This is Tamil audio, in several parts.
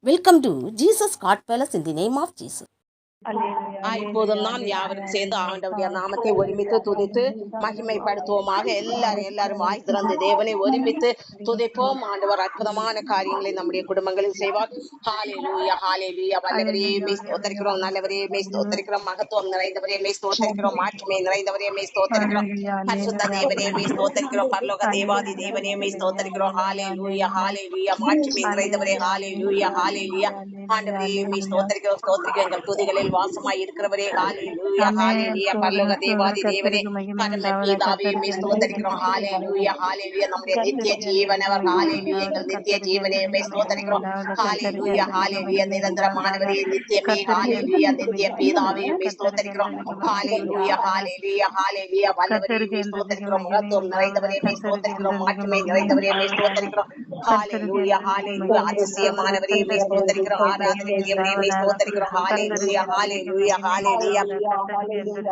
Welcome to Jesus God Palace in the name of Jesus. இப்போதும் நாம் யாவரும் சேர்ந்து ஆண்டவருடைய நாமத்தை ஒருமித்து துதித்து மகிமைப்படுத்துவோமாக. எல்லாரும் வாய் திறந்து தேவனை ஒருமித்து துதிப்போம். ஆண்டவர் அற்புதமான காரியங்களை நம்முடைய குடும்பங்களில் செய்வார். ஹalleluya ஹalleluya. வல்லவரே மெய் ஸ்தோத்திரிக்கிறோம், நல்லவரே மெய் ஸ்தோத்திரிக்கிறோம், மகத்துவம் நிறைந்தவரே மெய் ஸ்தோத்திரிக்கிறோம், மாட்சிமை நிறைந்தவரே மெய் ஸ்தோத்திரிக்கிறோம், பரிசுத்த தேவனே மெய் ஸ்தோத்திரிக்கிறோம், பரலோக தேவாதி தேவனே மெய் ஸ்தோத்திரிக்கிறோம். ஹalleluya ஹalleluya. மாட்சிமை நிறைந்தவரே ஹalleluya ஹalleluya. ஆண்டவரே மெய் ஸ்தோத்திரிக்கிறோம், ஸ்தோத்திரிக்கிறோம். எங்கள் துதிகளில் வாசமாய் இருக்கிறவரே ஹalleluya ஹalleluya. பரலோக தேவாதி தேவனே பரம பிதாவே மெய் ஸ்தோத்திரிக்கிறோம். ஹalleluya ஹalleluya. நம்முடைய நித்திய ஜீவனவர் ஹalleluya. எங்கள் நித்திய ஜீவனே மெய் ஸ்தோத்திரிக்கிறோம். ஹalleluya ஹalleluya. நிரந்தரமானவரே நித்தியமே ஹalleluya. நித்திய பிதாவே மெய் ஸ்தோத்திரிக்கிறோம். ஹalleluya ஹalleluya ஹalleluya. வல்லவரே மெய் ஸ்தோத்திரிக்கிறோம், மகத்துவம் நிறைந்தவரே மெய் ஸ்தோத்திரிக்கிறோம், மாட்சிமை நிறைந்தவரே மெய் ஸ்தோத்திரிக்கிறோம். ஹalleluya ஹalleluya. அதிசயமானவரே மெய் ஸ்தோத்திரிக்கிறோம், ஆராதனைக்குரியவரே மெய் ஸ்தோத்திரிக்கிறோம். ஹalleluya ஹalleluya ஹalleluya.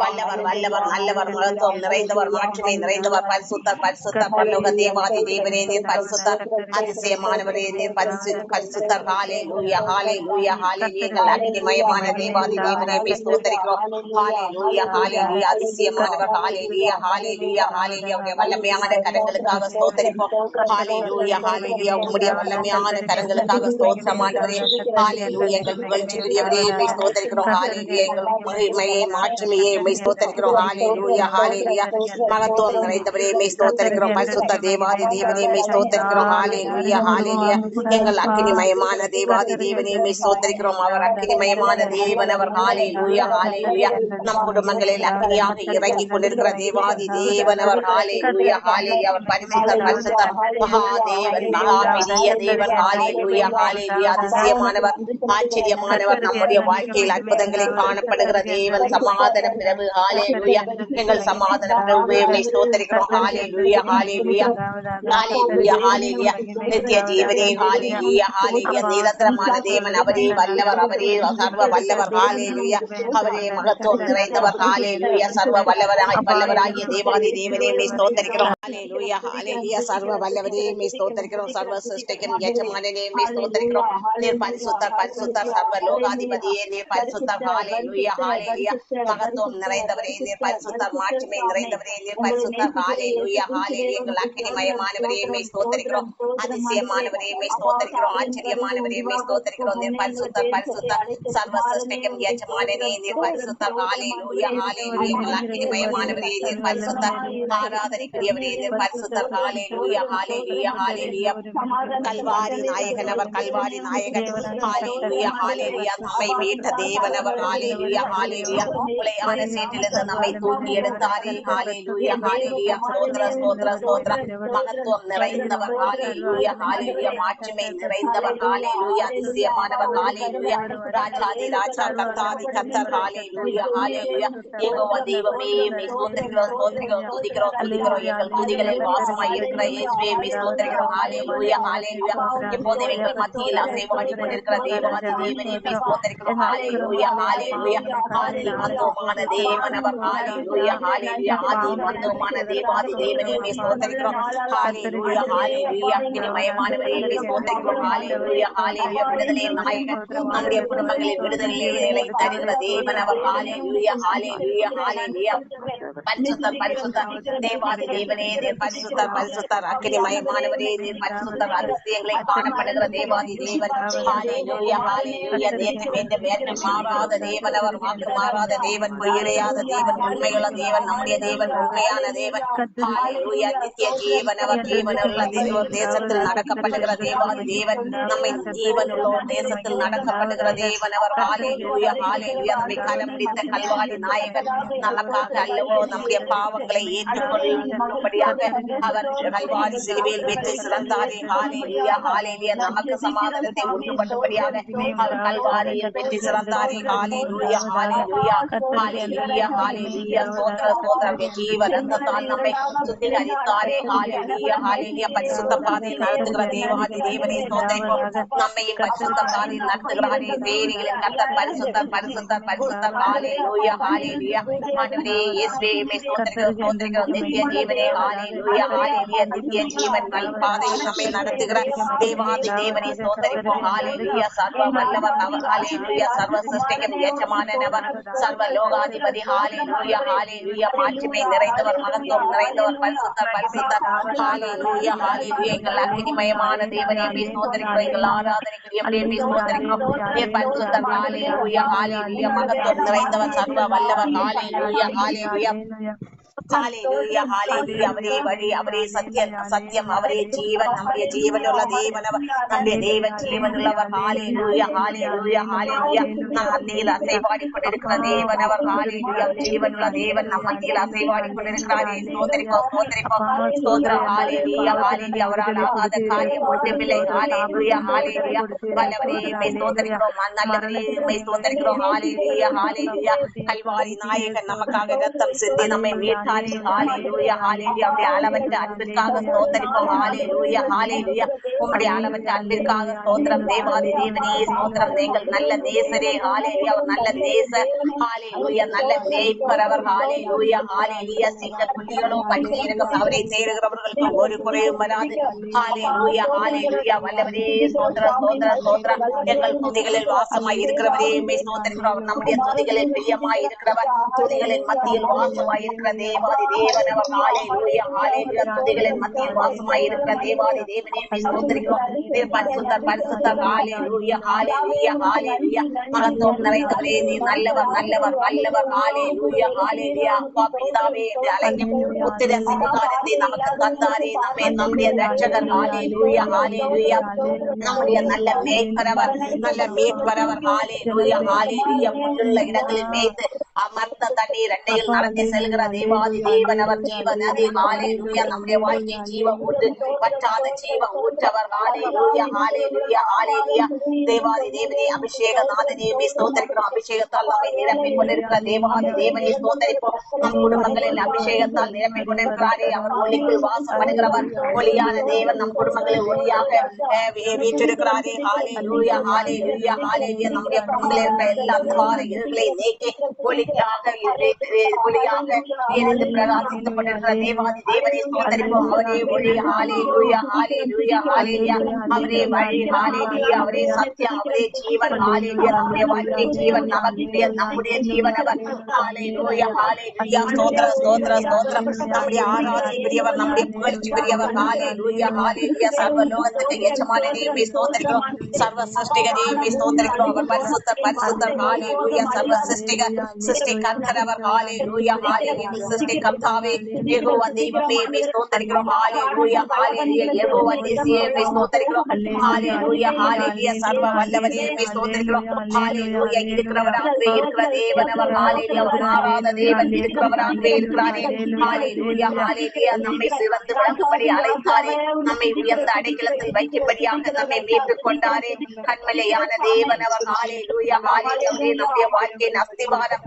வல்லவர் வல்லவர் நல்லவர், மகத்துவம் நிறைந்தவர், மாட்சிமை நிறைந்தவர், பரிசுத்தர் பரிசுத்தர், பரலோக தேவாதி தேவனே நீர் பரிசுத்தர், அதிசயமானவரே நீர் பரிசுத்தர். ஹalleluya ஹalleluya ஹalleluya. எங்கள் அக்னிமயமான தேவாதி தேவனே மெய் ஸ்தோத்திரிக்கிறோம். ஹalleluya ஹalleluya. அதிசயமானவர் ஹalleluya ஹalleluya ஹalleluya. உம்முடைய வல்லமையான கரங்களுக்காக ஸ்தோத்திரிப்போம். ஹalleluya ஹalleluya. உம்முடைய வல்லமையான கரங்களுக்காக ஸ்தோத்திரமானவரே ஹalleluya. எங்கள் புகழ்ச்சிக்குரியவரே மெய் ஸ்தோத்திரிக்கிறோம். ஹalleluya. எங்கள் மகிமையே மாட்சிமையே மெய் ஸ்தோத்திரிக்கிறோம். ஹalleluya ஹalleluya. மகத்துவம் நிறைந்தவரே மெய் ஸ்தோத்திரிக்கிறோம், பரிசுத்த தேவாதி தேவனே மெய் ஸ்தோத்திரிக்கிறோம். ஹalleluya ஹalleluya. எங்கள் அக்கினிமயமான தேவாதி தேவனே மெய் ஸ்தோத்திரிக்கிறோம். அவர் அக்கினிமயமான தேவன் அவர். ஹalleluya ஹalleluya. நம் குடும்பங்களில் அக்கினியாக இறங்கி கொண்டிருக்கிற தேவாதி தேவன் அவர். ஹalleluya ஹalleluya. அவர் பரிசுத்தர் பரிசுத்தர், மகாதேவன், மகா பெரிய தேவன். ஹalleluya ஹalleluya. அதிசயமானவர், ஆச்சரியமானவர், நம்முடைய வாழ்க்கையில் அற்புதங்களை காணப்படுகிற தேவன், சமாதான பிரபு. ஹalleluya. எங்கள் சமாதான பிரபுவே மெய் ஸ்தோத்திரிக்கிறோம். ஹalleluya ஹalleluya ஹalleluya ஹalleluya. நித்திய ஜீவனே ஹalleluya ஹalleluya. நிரந்தரமான தேவன் அவரே, வல்லவர் அவரே, சர்வ வல்லவர். ஹalleluya. அவரே மகத்துவம் நிறைந்தவர். ஹalleluya. சர்வ வல்லவராகிய தேவாதி தேவனே மெய் ஸ்தோத்திரிக்கிறோம். ஹalleluya ஹalleluya. சர்வ வல்லவரே மெய் ஸ்தோத்திரிக்கிறோம், சர்வ சிருஷ்டிக்கும் எஜமானனே மெய் ஸ்தோத்திரிக்கிறோம். நீர் பரிசுத்தர் பரிசுத்தர், சர்வ லோகாதிபதியே நீர் பரிசுத்தர். ஹalleluya ஹalleluya. மகத்துவம் நிறைந்தவரே நீர் பரிசுத்தர், மாட்சிமை நிறைந்தவரே நீர் பரிசுத்தர். ஹalleluya ஹalleluya. எங்கள் அக்கினிமயமானவரே மெய் ஸ்தோத்திரிக்கிறோம், அதிசயமானவரே மெய் ஸ்தோத்திரிக்கிறோம், ஆச்சரியமானவரே மெய் ஸ்தோத்திரிக்கிறோம். நீர் பரிசுத்தர் பரிசுத்தர், சர்வ சிருஷ்டிக்கும் எஜமானனே நீர் பரிசுத்தர். ஹalleluya ஹalleluya. எங்கள் அக்கினிமயமானவரே நீர் பரிசுத்தர், ஆராதனைக்குரியவரே நீர் பரிசுத்தர். ஹalleluya ஹalleluya ஹalleluya. கல்வாரி நாயகன் அவர், கல்வாரி நாயகன். ஹalleluya ஹalleluya. நம்மை மீட்ட தேவன் அவர். ஹalleluya ஹalleluya. உளையான சேற்றிலிருந்து நம்மை தூக்கி எடுத்தாரே. ஹalleluya ஹalleluya. ஸ்தோத்திர ஸ்தோத்திர ஸ்தோத்திர. மகத்துவம் நிறைந்தவர். ஹalleluya ஹalleluya. மாட்சிமை நிறைந்தவர். ஹalleluya. அதிசயமானவர். ஹalleluya. ராஜாதி ராஜா, கர்த்தாதி கர்த்தர். ஹalleluya ஹalleluya. யெகோவா தெய்வமே மெய் ஸ்தோத்திரிக்கிறோம் ஸ்தோத்திரிக்கிறோம், துதிக்கிறோம் துதிக்கிறோம். எங்கள் துதிகளில் வாசமாய் இருக்கிற இயேசுவே மெய் ஸ்தோத்திரிக்கிறோம். ஹalleluya ஹalleluya. இப்போது எங்கள் மத்தியில் அசைவாடி கொண்டிருக்கிற தேவாதி தேவனே மெய் ஸ்தோத்திரிக்கிறோம். ஹalleluya ஹalleluya. ஆதி மந்தமான தேவன் அவர். ஹalleluya ஹalleluya. ஆதி மந்தமான தேவாதி தேவனே மெய் ஸ்தோத்திரிக்கிறோம். ஹalleluya ஹalleluya. அக்கினிமயமானவரே மெய் ஸ்தோத்திரிக்கிறோம். ஹalleluya ஹalleluya. விடுதலை நாயகன், நம்முடைய குடும்பங்களில் விடுதலை தருகிற தேவன் அவர். ஹalleluya ஹalleluya ஹalleluya. பரிசுத்தர் பரிசுத்தர், தேவாதி தேவனே நீர் பரிசுத்தர் பரிசுத்தர், அக்கினிமயமானவரே நீர் பரிசுத்தர், அதிசயங்களை காணப்படுகிற தேவாதி தேவன். ஹalleluya ஹalleluya. நேற்று மாறாத தேவன் அவர், வாக்கு மாறாத தேவன், பொய்யிடையாத தேவன், உண்மையுள்ள தேவன், நம்முடைய தேவன், உண்மையான தேவன். ஹalleluya. நித்திய ஜீவன் அவர், ஜீவனுள்ள தேசத்தில் நடக்கப்படுகிற தேவாதி தேவன், நம்மை ஜீவனுள்ள தேசத்தில் நடக்கப்படுகிற தேவன் அவர். ஹalleluya ஹalleluya. நம்மை கரம் பிடித்த கல்வாரி நாயகன், நமக்காக அல்லவோ நம்முடைய பாவங்களை ஏற்றுக்கொள்ளும்படியாக அவர் கல்வாரி சிலுவையில் வெற்றி சிறந்தாரே. ஹalleluya ஹalleluya. நமக்கு சமாதானத்தை உண்டு பண்ணும்படியாக அவர் கல்வாரியில் வெற்றி சிறந்தாரே. ஹalleluya ஹalleluya ஹalleluya ஹalleluya. ஸ்தோத்திர ஸ்தோத்திரம். ஜீவ ரத்தத்தால் நம்மை சுத்திகரித்தாரே. ஹalleluya ஹalleluya. பரிசுத்த பாதையில் நடத்துகிற தேவாதி தேவனே ஸ்தோத்திரிப்போம். நம்மையும் பரிசுத்த பாதையில் நடத்துகிறாரே. சேரிகளின் கர்த்தர் பரிசுத்தர் பரிசுத்தர் பரிசுத்தர். ஹalleluya ஹalleluya. ஆண்டவரே இயேசுவே மே ஸ்தோத்திரிக்கிறோம் ஸ்தோத்திரிக்கிறோம் நித்திய ஜீவனே ஹalleluya ஹalleluya நித்திய ஜீவன் பாதையில் நம்மை நடத்துகிற தேவாதி தேவனே ஸ்தோத்திரிப்போம் ஹalleluya சர்வ வல்லவர் அவர் ஹalleluya சர்வ சிருஷ்டிக்கும் எஜமானவர் சர்வ லோகாதிபதி ஹalleluya ஹalleluya மாட்சிமை நிறைந்தவர் மகத்துவம் நிறைந்தவர் பரிசுத்தர் பரிசுத்தர் ஹalleluya ஹalleluya எங்கள் அக்னிமயமான தேவனே மே ஸ்தோத்திரிக்கிறோம் எங்கள் ஆராதனைக்குரிய மே ஸ்தோத்திரிக்கிறோம் நீர் பரிசுத்தர் ஹalleluya ஹalleluya மகத்துவம் நிறைந்தவர் சர்வ வல்லவர் ஹalleluya ஹalleluya ஹalleluya ஹalleluya அவரே வழி அவரே சத்தியம் அவரே ஜீவன் நம்முடைய ஜீவனுள்ள தேவனவர் நம்முடைய தேவ ஜீவனுள்ளவர் ஹalleluya ஹalleluya ஹalleluya நம் மத்தியில் அசைவாடி கொண்டிருக்கிற தேவனவர் ஹalleluya ஜீவனுள்ள தேவன் நம் மத்தியில் அசைவாடி கொண்டிருக்கிறாரே ஸ்தோத்திரிப்போம் ஸ்தோத்திரிப்போம் ஸ்தோத்திரம் ஹalleluya ஹalleluya அவரால் ஆகாத காரியம் ஒன்றுமில்லை ஹalleluya ஹalleluya வல்லவரே மே ஸ்தோத்திரிக்கிறோம் நல்லவரே மே ஸ்தோத்திரிக்கிறோம் ஹalleluya ஹalleluya கல்வாரி நாயகன் நமக்காக ரத்தம் சிந்தி நம்மை மீட்டாரே ஹalleluya ஹalleluya அவருடைய அளவற்ற அன்பிற்காக ஸ்தோத்திரிப்போம் ஹalleluya ஹalleluya உம்முடைய அளவற்ற அன்பிற்காக ஸ்தோத்திரம் தேவாதி தேவனே ஸ்தோத்திரம் எங்கள் நல்ல நேசரே ஹalleluya அவர் நல்ல நேசர் ஹalleluya நல்ல மேய்ப்பர் அவர் ஹalleluya ஹalleluya சிங்க குட்டிகளோ பற்றி இருக்கும் அவரை தேடுகிறவர்களுக்கு ஒரு குறையும் வராது ஹalleluya ஹalleluya வல்லவரே ஸ்தோத்திரம் ஸ்தோத்திரம் ஸ்தோத்திரம் எங்கள் துதிகளில் வாசமாய் இருக்கிறவரே மே ஸ்தோத்திரிக்கிறோம் அவர் நம்முடைய துதிகளில் பிரியமாய் இருக்கிறவர் துதிகளின் மத்தியில் வாசமாய் இருக்கிற தேவாதி தேவன் அவர் ஹalleluya ஹalleluya துதிகளின் மத்தியில் வாசமாய் இருக்கிற தேவாதி தேவனே மே ஸ்தோத்திரிக்கிறோம் நீர் பரிசுத்தர் பரிசுத்தர் ஹalleluya ஹalleluya ஹalleluya மகத்துவம் நிறைந்தவரே நீர் நல்லவர் நல்லவர் வல்லவர் ஹalleluya ஹalleluya அப்பா பிதாவே என்று அழைக்கும் புத்திர சிங்காரத்தை நமக்கு தந்தாரே நம்முடைய ரட்சகர் ஹalleluya ஹalleluya நம்முடைய நல்ல மேய்ப்பரவர் ஹalleluya ஹalleluya முள்ளுள்ள இடங்களில் மேய்த்து அமர்ந்த தண்ணீர் ரெண்டையில் நடத்தி செல்கிற தேவாதி தேவன் அவர் ஜீவ நதி ஹalleluya நம்முடைய வாழ்க்கை ஜீவ ஊற்று வற்றாத ஜீவ ஊற்றவர் ஹalleluya ஹalleluya ஹalleluya தேவாதி தேவனே அபிஷேக நாதனே ஸ்தோத்திரிக்கிறோம் அபிஷேகத்தால் நம்மை நிரப்பிக் கொண்டிருக்கிற தேவாதி தேவனே ஸ்தோத்திரிப்போம் நம் குடும்பங்களில் அபிஷேகத்தால் நிரப்பிக் கொண்டிருக்கிறாரே அவர் ஒளிக்குள் வாசம் பண்ணுகிறவர் ஒளியான தேவன் நம் குடும்பங்களில் ஒளியாக வீற்றிருக்கிறாரே ஹalleluya ஹalleluya ஹalleluya நம்முடைய குடும்பங்களில் இருக்கிற எல்லா அந்தகார இருளை நீக்கி ஒளியாக எரிந்து பிரகாசித்துக் கொண்டிருக்கிற தேவாதி தேவனே ஸ்தோத்திரிப்போம் அவரே ஒளி ஹalleluya ஹalleluya ஹalleluya அவரே வழி ஹalleluya அவரே சத்தியம் அவரே ஜீவன் ஹalleluya நம்முடைய வாழ்க்கை ஜீவன் நம்முடைய ஜீவன் அவர் ஹalleluya ஹalleluya ஸ்தோத்திரம் ஸ்தோத்திரம் ஸ்தோத்திரம் நம்முடைய ஆராதனைக்குரியவர் நம்முடைய புகழ்ச்சிக்குரியவர் ஹalleluya ஹalleluya சர்வ லோகத்துக்கு எஜமானனே மே ஸ்தோத்திரிக்கிறோம் சர்வ சிருஷ்டிகரே மே ஸ்தோத்திரிக்கிறோம் அவர் பரிசுத்தர் பரிசுத்தர் ஹalleluya சர்வ சிருஷ்டி கர்த்தர் அவர் ஹalleluya ஹalleluya சிருஷ்டி கர்த்தாவே யெகோவா தெய்வமே மே ஸ்தோத்திரிக்கிறோம் ஹalleluya ஹalleluya யெகோவா நிசியே மே ஸ்தோத்திரிக்கிறோம் ஹalleluya ஹalleluya சர்வ வல்லவரே மே ஸ்தோத்திரிக்கிறோம் ஹalleluya இருக்கிறவராகவே இருக்கிற தேவன் அவர் ஹalleluya மாறாத தேவன் இருக்கிறவராகவே இருக்கிறாரே ஹalleluya ஹalleluya நம்மை சிறந்து விளங்கும்படி அழைத்தாரே நம்மை உயர்ந்த அடைக்கலத்தில் வைக்கும்படியாக நம்மை மீட்டுக் கொண்டாரே கண்மலையான தேவன் அவர் ஹalleluya ஹalleluya நம்முடைய வாழ்க்கையின் அஸ்திவாரம்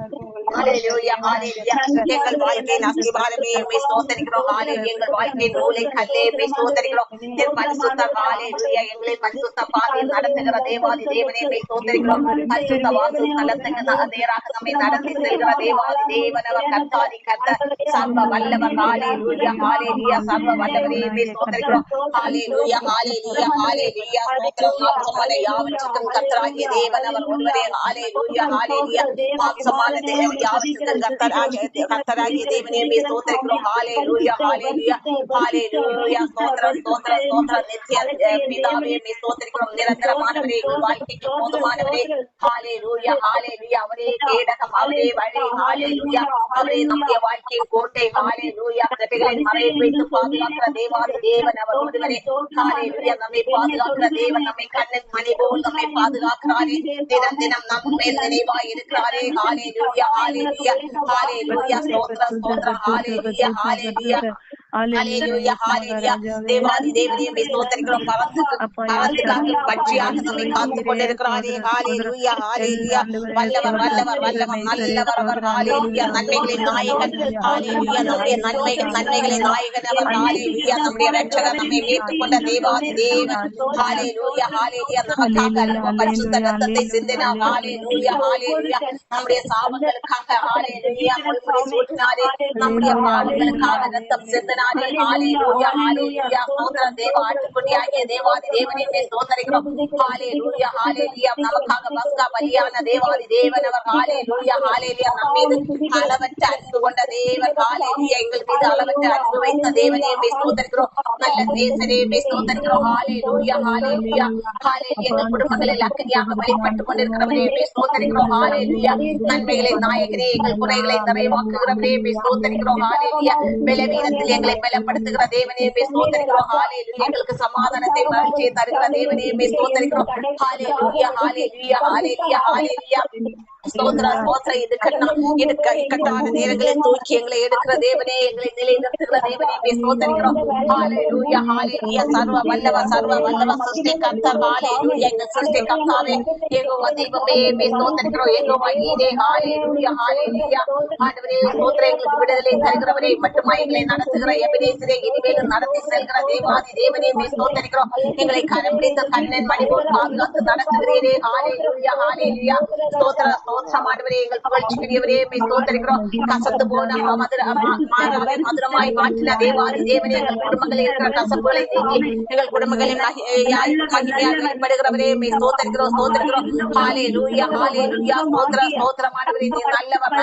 ஹalleluya ஹalleluya எங்கள் வாழ்க்கையின் அஸ்திவாரமே மே ஸ்தோத்திரிக்கிறோம் ஹalleluya எங்கள் வாழ்க்கையின் மூலை கல்லே மே ஸ்தோத்திரிக்கிறோம் நீர் பரிசுத்த ஹalleluya எங்களை பரிசுத்த பாதையில் நடத்துகிற தேவாதி தேவனே மே ஸ்தோத்திரிக்கிறோம் பரிசுத்த வாசஸ்தலத்துக்கு நேராக நம்மை நடத்தி செல்கிற தேவாதி தேவன் அவர் கர்த்தாதி கர்த்தர் சர்வ வல்லவர் ஹalleluya ஹalleluya சர்வ வல்லவரே மே ஸ்தோத்திரிக்கிறோம் ஹalleluya ஹalleluya ஹalleluya ஸ்தோத்திரம் மாம்சமான யாவற்றுக்கும் கர்த்தராகிய தேவன் அவர் ஒருவரே ஹalleluya ஹalleluya மாம்சமான தேவன் யாவற்றுக்கும் கர்த்தராகிய தேவனே மே ஸ்தோத்திரிக்கிறோம் ஹalleluya ஹalleluya ஹalleluya ஸ்தோத்திரம் ஸ்தோத்திரம் ஸ்தோத்திரம் நித்திய பிதாவே மே ஸ்தோத்திரிக்கிறோம் நிரந்தரமானவரே வாழ்க்கைக்கு போதுமானவரே ஹalleluya ஹalleluya அவரே கேடகம் அவரே வழி ஹalleluya அவரே நம்முடைய வாழ்க்கையின் கோட்டை ஹalleluya கட்டைகளின் மறைவில் வைத்து பாதுகாக்கிற தேவாதி தேவன் அவர் ஒருவரே ஹalleluya நம்மை பாதுகாக்கிற தேவன் நம்மை கண்ணின் மணி போல் நம்மை பாதுகாக்கிறாரே தினம் தினம் நம் மேல் நினைவாய் இருக்கிறாரே ஹalleluya ஹalleluya ஹalleluya ஸ்தோத்திரம் ஸ்தோத்திரம் ஹalleluya ஹalleluya ஹalleluya ஹalleluya தேவாதி தேவனே ஸ்தோத்திரிக்கிறோம் பறந்து காக்கும் பட்சியாக நம்மை காத்து கொண்டிருக்கிறாரே ஹalleluya ஹalleluya வல்லவர் வல்லவர் வல்லவர் நல்லவர் அவர் ஹalleluya நன்மைகளின் நாயகன் ஹalleluya நம்முடைய நன்மைகளின் நாயகன் அவர் ஹalleluya நம்முடைய இரட்சகர் நம்மை மீட்டுக்கொண்ட தேவாதி தேவன் ஹalleluya ஹalleluya நமக்காக பரிசுத்த ரத்தத்தை சிந்தினார் ஹalleluya ஹalleluya நம்முடைய சாபங்களுக்காக ஹalleluya முள்முடி சூட்டினாரே நம்முடைய பாவங்களுக்காக ரத்தம் சிந்தினாரே ஹalleluya ஹalleluya ஸ்தோத்திரம் தேவ ஆட்டுக்குட்டியாகிய தேவாதி தேவனே ஸ்தோத்திரிக்கிறோம் ஹalleluya ஹalleluya நமக்காக பஸ்கா பலியான தேவாதி தேவன் அவர் ஹalleluya ஹalleluya நம்ம மீது அளவற்ற அன்பு கொண்ட தேவன் ஹalleluya எங்கள் மீது அளவற்ற அன்பு வைத்த தேவனே ஸ்தோத்திரிக்கிறோம் நல்ல நேசரே ஸ்தோத்திரிக்கிறோம் ஹalleluya ஹalleluya ஹalleluya எங்கள் குடும்பங்களில் அக்கினியாக வெளிப்பட்டுக் கொண்டிருக்கிறவரே ஸ்தோத்திரிக்கிறோம் ஹalleluya நன்மைகளின் நாயகரே எங்கள் குறைகளை நிறைவாக்குகிறவரே ஸ்தோத்திரிக்கிறோம் ஹalleluya பலவீனத்தில் எங்களை பலப்படுத்துகிற தேவனே ஸ்தோத்திரிக்கிறோம் ஹalleluya எங்களுக்கு சமாதானத்தை மகிழ்ச்சியை தருகிற தேவனே ஸ்தோத்திரிக்கிறோம் ஹalleluya ஹalleluya ஹalleluya ஹalleluya ஸ்தோத்திர ஸ்தோத்திர இக்கட்டான நேரங்களில் தூக்கி எங்களை எடுக்கிற தேவனே எங்களை நிலைநிறுத்துகிற தேவனே ஸ்தோத்திரிக்கிறோம் ஹalleluya ஹalleluya சர்வ வல்லவர் சிருஷ்டி கர்த்தர் ஹalleluya எங்கள் சிருஷ்டி கர்த்தாவே யெகோவா தெய்வமே ஸ்தோத்திரிக்கிறோம் யெகோவா ஈரே ஹalleluya ஹalleluya ஆண்டவரே ஸ்தோத்திர எங்களுக்கு விடுதலை தருகிறவரே மட்டும் எங்களை நடத்துகிற எபினேசரே இனிமேலும் நடத்தி செல்கிற தேவாதி தேவனே ஸ்தோத்திரிக்கிறோம் எங்களை கரம் பிடித்த கண்ணன் மணி போல் பாதுகாத்து நடத்துகிறீரே ஹalleluya ஹalleluya ஸ்தோத்திர ஸ்தோத்திரமானவரே எங்கள் புகழ்ச்சிக்குரியவரே ஸ்தோத்திரிக்கிறோம் கசந்து போன மதுரமாய் மாற்றின தேவாதி தேவனே எங்கள் குடும்பங்களில் இருக்கிற கசப்புகளை நீக்கி எங்கள் குடும்பங்களில் மகிமையால் வெளிப்படுகிறவரே ஸ்தோத்திரிக்கிறோம் ஹalleluya ஹalleluya ஸ்தோத்திரமானவரே நீ நல்லவர்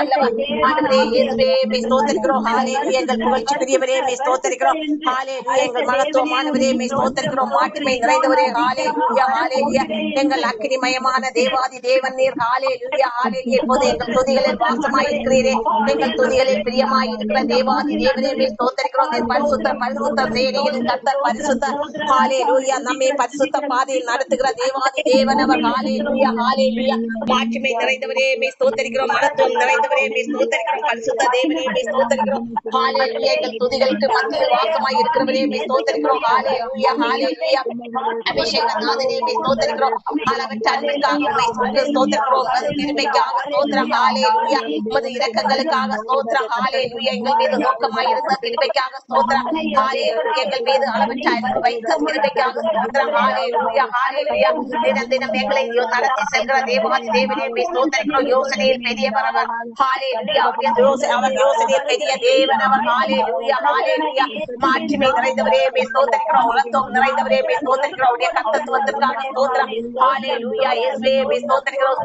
ஆண்டவரே இயேசுவே ஸ்தோத்திரிக்கிறோம் ஹalleluya எங்கள் புகழ்ச்சிக்குரியவரே ஸ்தோத்திரிக்கிறோம் ஹalleluya எங்கள் மகத்துவமானவரே ஸ்தோத்திரிக்கிறோம் மாட்சிமை நிறைந்தவரே ஹalleluya ஹalleluya எங்கள் அக்கினிமயமான தேவாதி தேவன் நீர் ஹalleluya ஹalleluya இப்போது எங்கள் துதிகளில் வாசமாய் இருக்கிறீரே எங்கள் துதிகளில் பிரியமாய் இருக்கிற தேவாதி தேவனே ஸ்தோத்திரிக்கிறோம் நீர் பரிசுத்த சேனைகளின் கர்த்தர் பரிசுத்தர் ஹalleluya நம்மை பரிசுத்த பாதையில் நடத்துகிற தேவாதி தேவன் அவர் ஹalleluya ஹalleluya மாட்சிமை நிறைந்தவரே ஸ்தோத்திரிக்கிறோம் மகத்துவம் நிறைந்தவரே ஸ்தோத்திரிக்கிறோம் பரிசுத்த தேவனே ஸ்தோத்திரிக்கிறோம் ஹalleluya எங்கள் துதிகளுக்கு மத்தியில் வாசமாய் இருக்கிறவரே ஸ்தோத்திரிக்கிறோம் ஹalleluya ஹalleluya அபிஷேகநாதனே ஸ்தோத்திரிக்கிறோம் அளவற்ற அன்பிற்காக ஸ்தோத்திரிக்கிறோம் கிருபைக்காக ஸ்தோத்திரம் ஹalleluya உமது இரக்கங்களுக்காக ஸ்தோத்திரம் ஹalleluya எங்கள் மீது நோக்கமாய் இருந்த கிருபைக்காக ஸ்தோத்திரம் ஹalleluya எங்கள் மீது அளவற்ற அன்பு வைத்த கிருபைக்காக ஸ்தோத்திரம் ஹalleluya ஹalleluya தினம் எங்களை நடத்தி செல்கிற தேவாதி தேவனே ஸ்தோத்திரிக்கிறோம் யோசனையில் பெரியவர் அவர் ஹalleluya அவர் யோசனையில் பெரிய தேவன் அவர் ஹalleluya ஹalleluya மாட்சிமை நிறைந்தவரே ஸ்தோத்திரிக்கிறோம் மகத்துவம் நிறைந்தவரே ஸ்தோத்திரிக்கிறோம் அவருடைய கர்த்தத்துவத்திற்காக ஸ்தோத்திரம் ஹalleluya இயேசுவே ஸ்தோத்திரிக்கிறோம்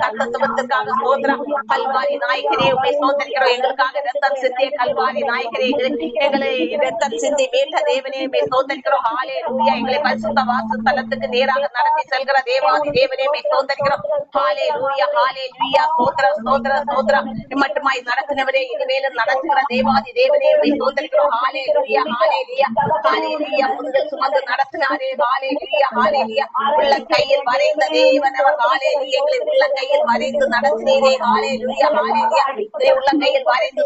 கர்த்தத்துவத்திற்காக ஸ்தோத்திரம் கல்வாரி நாயகரே உம்மை ஸ்தோத்திரிக்கிறோம் எங்களுக்காக ரத்தம் சிந்திய கல்வாரி நாயகரே எங்களை ரத்தம் சிந்தி மீட்ட தேவனே ஸ்தோத்திரிக்கிறோம் ஹalleluya எங்களை பரிசுத்த வாசஸ்தலத்துக்கு நேராக நடத்தி செல்கிற தேவாதி தேவனே ஸ்தோத்திரிக்கிறோம் ஹalleluya ஹalleluya ஸ்தோத்திரம் மட்டுமாய் நடத்தினவரே இனிமேலும் நடத்துகிற தேவாதி தேவனே ஸ்தோத்திரிக்கிறோம் ஹalleluya ஹalleluya ஹalleluya முதுகில் சுமந்து நடத்தினாரே ஹalleluya ஹalleluya உள்ள கையில் வரைந்த தேவன் அவர் ஹalleluya எங்களை உள்ள கையில் வரைந்து நடத்தினீரே ஹalleluya ஹalleluya உள்ள கையில் வரைந்து